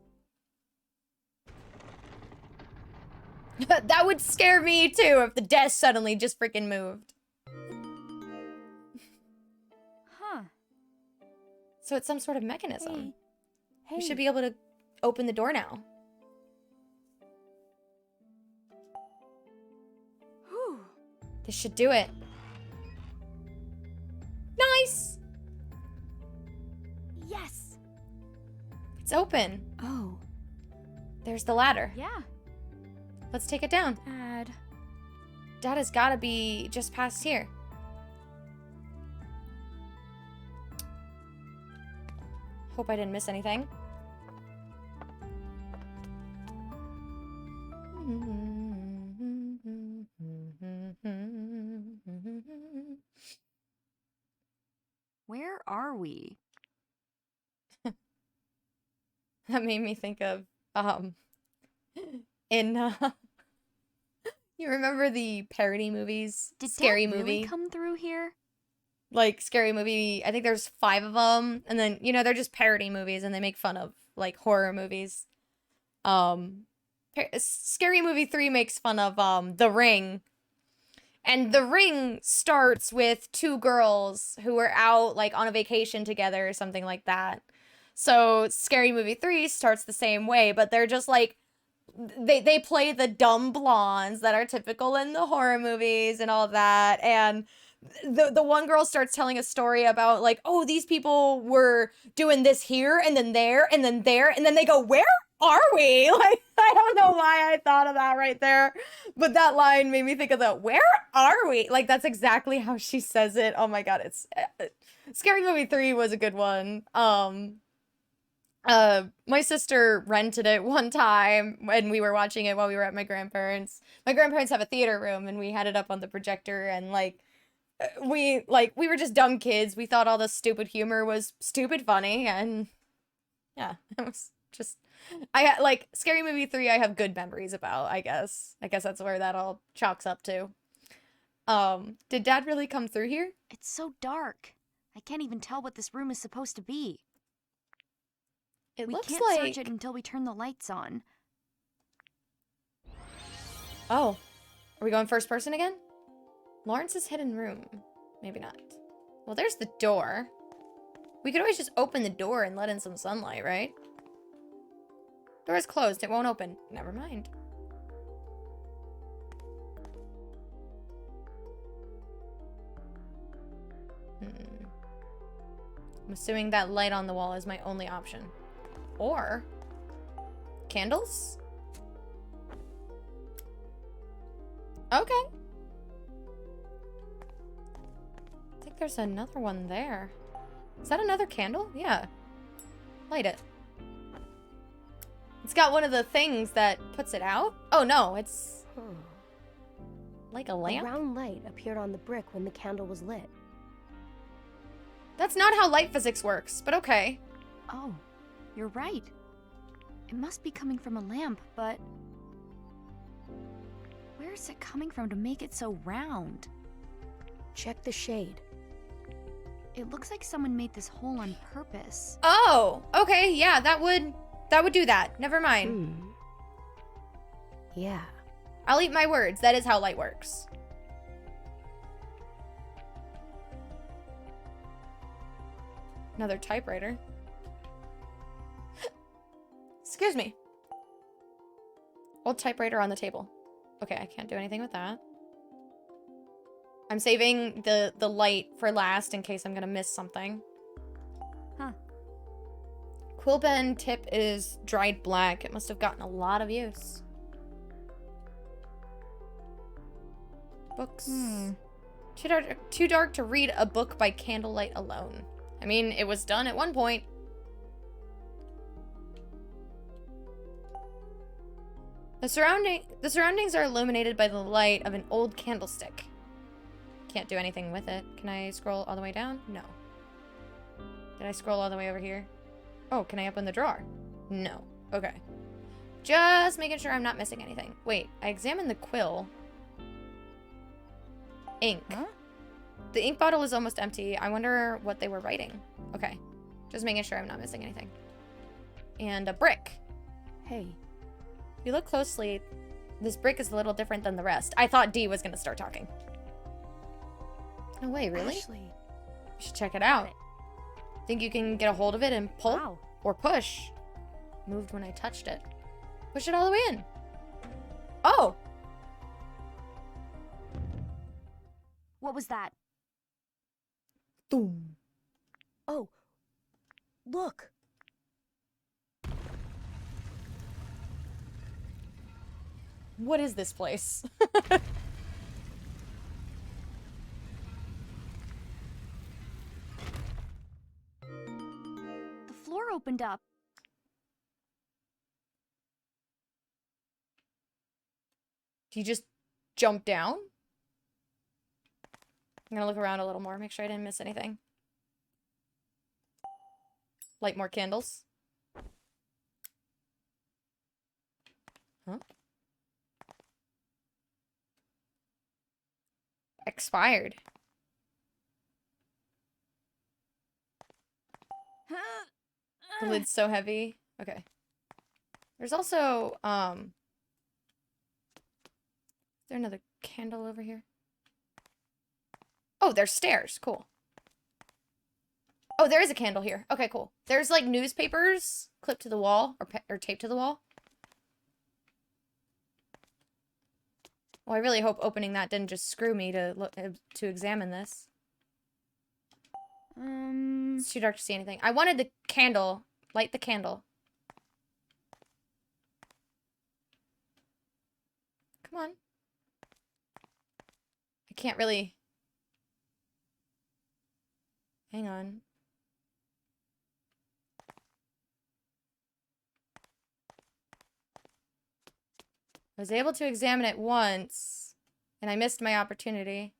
That would scare me too if the desk suddenly just freaking moved. Huh. So it's some sort of mechanism. Hey. We should be able to open the door now. Whew. This should do it. Nice! Yes. It's open. Oh. There's the ladder. Yeah. Let's take it down. Dad. Dad has gotta be just past here. Hope I didn't miss anything. Where are we? That made me think of, in, you remember the parody movies? Did Scary Dad Movie? really come through here? Like, Scary Movie, I think there's 5 of them, and then, you know, they're just parody movies, and they make fun of, like, horror movies. Scary Movie 3 makes fun of, The Ring, and The Ring starts with 2 girls who were out, like, on a vacation together or something like that. So, Scary Movie 3 starts the same way, but they're just, like, they play the dumb blondes that are typical in the horror movies and all that, and the one girl starts telling a story about, like, oh, these people were doing this here and then there and then there, and then they go, where are we? Like, I don't know why I thought of that right there, but that line made me think of that, where are we? Like, that's exactly how she says it. Oh my god, it's Scary Movie 3 was a good one. My sister rented it one time when we were watching it while we were at my grandparents'. My grandparents have a theater room, and we had it up on the projector, and, like, we were just dumb kids. We thought all the stupid humor was stupid funny, and yeah, it was just, like, Scary Movie 3 I have good memories about, I guess. I guess that's where that all chalks up to. Did Dad really come through here? It's so dark. I can't even tell what this room is supposed to be. It We looks can't like... search it until we turn the lights on. Oh. Are we going first person again? Lawrence's hidden room. Maybe not. Well, there's the door. We could always just open the door and let in some sunlight, right? Door is closed. It won't open. Never mind. I'm assuming that light on the wall is my only option. Or Candles? Okay. I think there's another one there. Is that another candle? Yeah. Light it. It's got one of the things that puts it out. Oh no, it's like a A lamp? round light appeared on the brick when the candle was lit. That's not how light physics works, but okay. Oh, you're right. It must be coming from a lamp, but where is it coming from to make it so round? Check the shade. It looks like someone made this hole on purpose. Oh, okay, yeah, that would do that. Never mind. Yeah. I'll eat my words. That is how light works. Another typewriter. Excuse me. Old typewriter on the table. Okay, I can't do anything with that. I'm saving the light for last in case I'm gonna miss something. Huh. Quill pen tip is dried black. It must have gotten a lot of use. Books. Too dark to read a book by candlelight alone. I mean, it was done at one point. The surroundings are illuminated by the light of an old candlestick. Can't do anything with it. Can I scroll all the way down? No. Did I scroll all the way over here? Oh, can I open the drawer? No. Okay. Just making sure I'm not missing anything. Wait, I examined the quill. Ink. Huh? The ink bottle is almost empty. I wonder what they were writing. Okay. Just making sure I'm not missing anything. And a brick. Hey, If you look closely, this brick is a little different than the rest. I thought Dee was going to start talking. No way, really? Ashley. You should check it out. Think you can get a hold of it and pull? Wow. Or push? Moved when I touched it. Push it all the way in. Oh! What was that? Boom. Oh, look. What is this place? The floor opened up. Do you just jump down? I'm gonna look around a little more, make sure I didn't miss anything. Light more candles. Huh? Expired. The lid's so heavy. Okay. There's also, is there another candle over here? Oh, there's stairs. Cool. Oh, there is a candle here. Okay, cool. There's like newspapers clipped to the wall or taped to the wall. Well, I really hope opening that didn't just screw me to look to examine this. It's too dark to see anything. I wanted the candle. Light the candle. Come on. I can't really... Hang on. I was able to examine it once, and I missed my opportunity.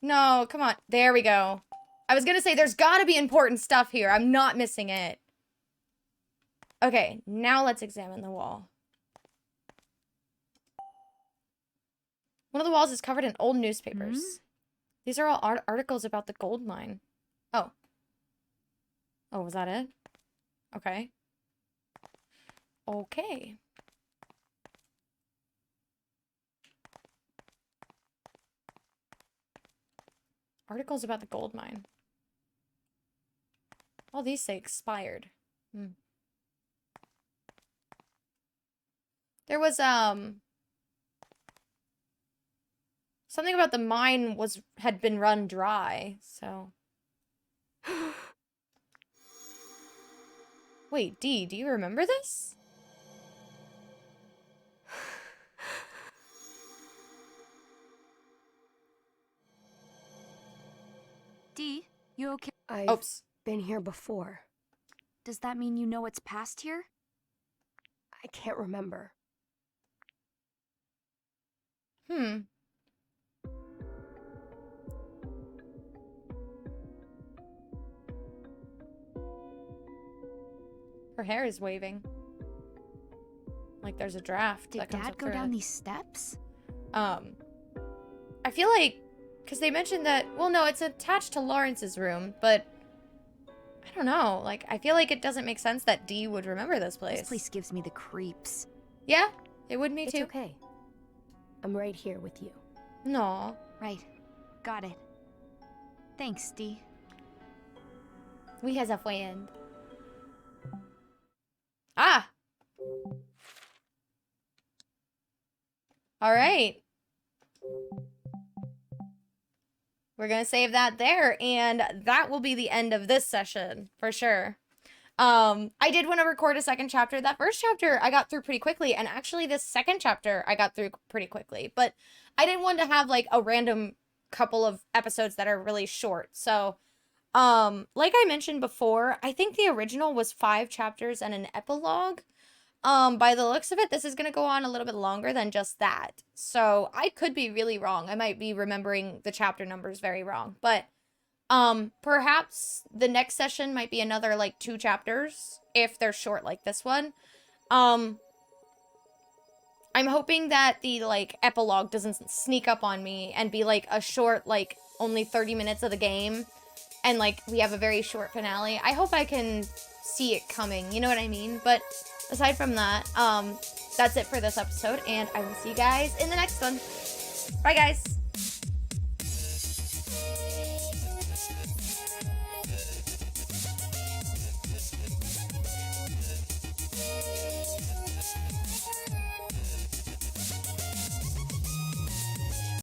No, come on. There we go. I was gonna say, there's gotta be important stuff here. I'm not missing it. Okay, now let's examine the wall. One of the walls is covered in old newspapers. These are all articles about the gold mine. Oh. Oh, was that it? Okay. Okay. Articles about the gold mine. All these say expired. There was, something about the mine had been run dry, so. Wait, Dee, do you remember this? Dee, you okay? I've Oops. been here before. Does that mean you know what's past here? I can't remember. Her hair is waving. Like there's a draft Did that comes Dad up go through down it. these steps? I feel like, because they mentioned that, well, no, it's attached to Lawrence's room, but I don't know. Like, I feel like it doesn't make sense that Dee would remember this place. This place gives me the creeps. Yeah, it would me It's too. okay. I'm right here with you. No. Right. Got it. Thanks, Dee. We has a friend. Ah! Alright. We're gonna save that there, and that will be the end of this session, for sure. I did want to record a second chapter. That first chapter I got through pretty quickly, and actually this second chapter I got through pretty quickly, but I didn't want to have like a random couple of episodes that are really short. So, like I mentioned before, I think the original was 5 chapters and an epilogue. By the looks of it, this is going to go on a little bit longer than just that. So I could be really wrong. I might be remembering the chapter numbers very wrong, but perhaps the next session might be another like 2 chapters if they're short like this one. I'm hoping that the like epilogue doesn't sneak up on me and be like a short, like only 30 minutes of the game and like we have a very short finale. I hope I can see it coming, you know what I mean? But aside from that, that's it for this episode, and I will see you guys in the next one. Bye, guys!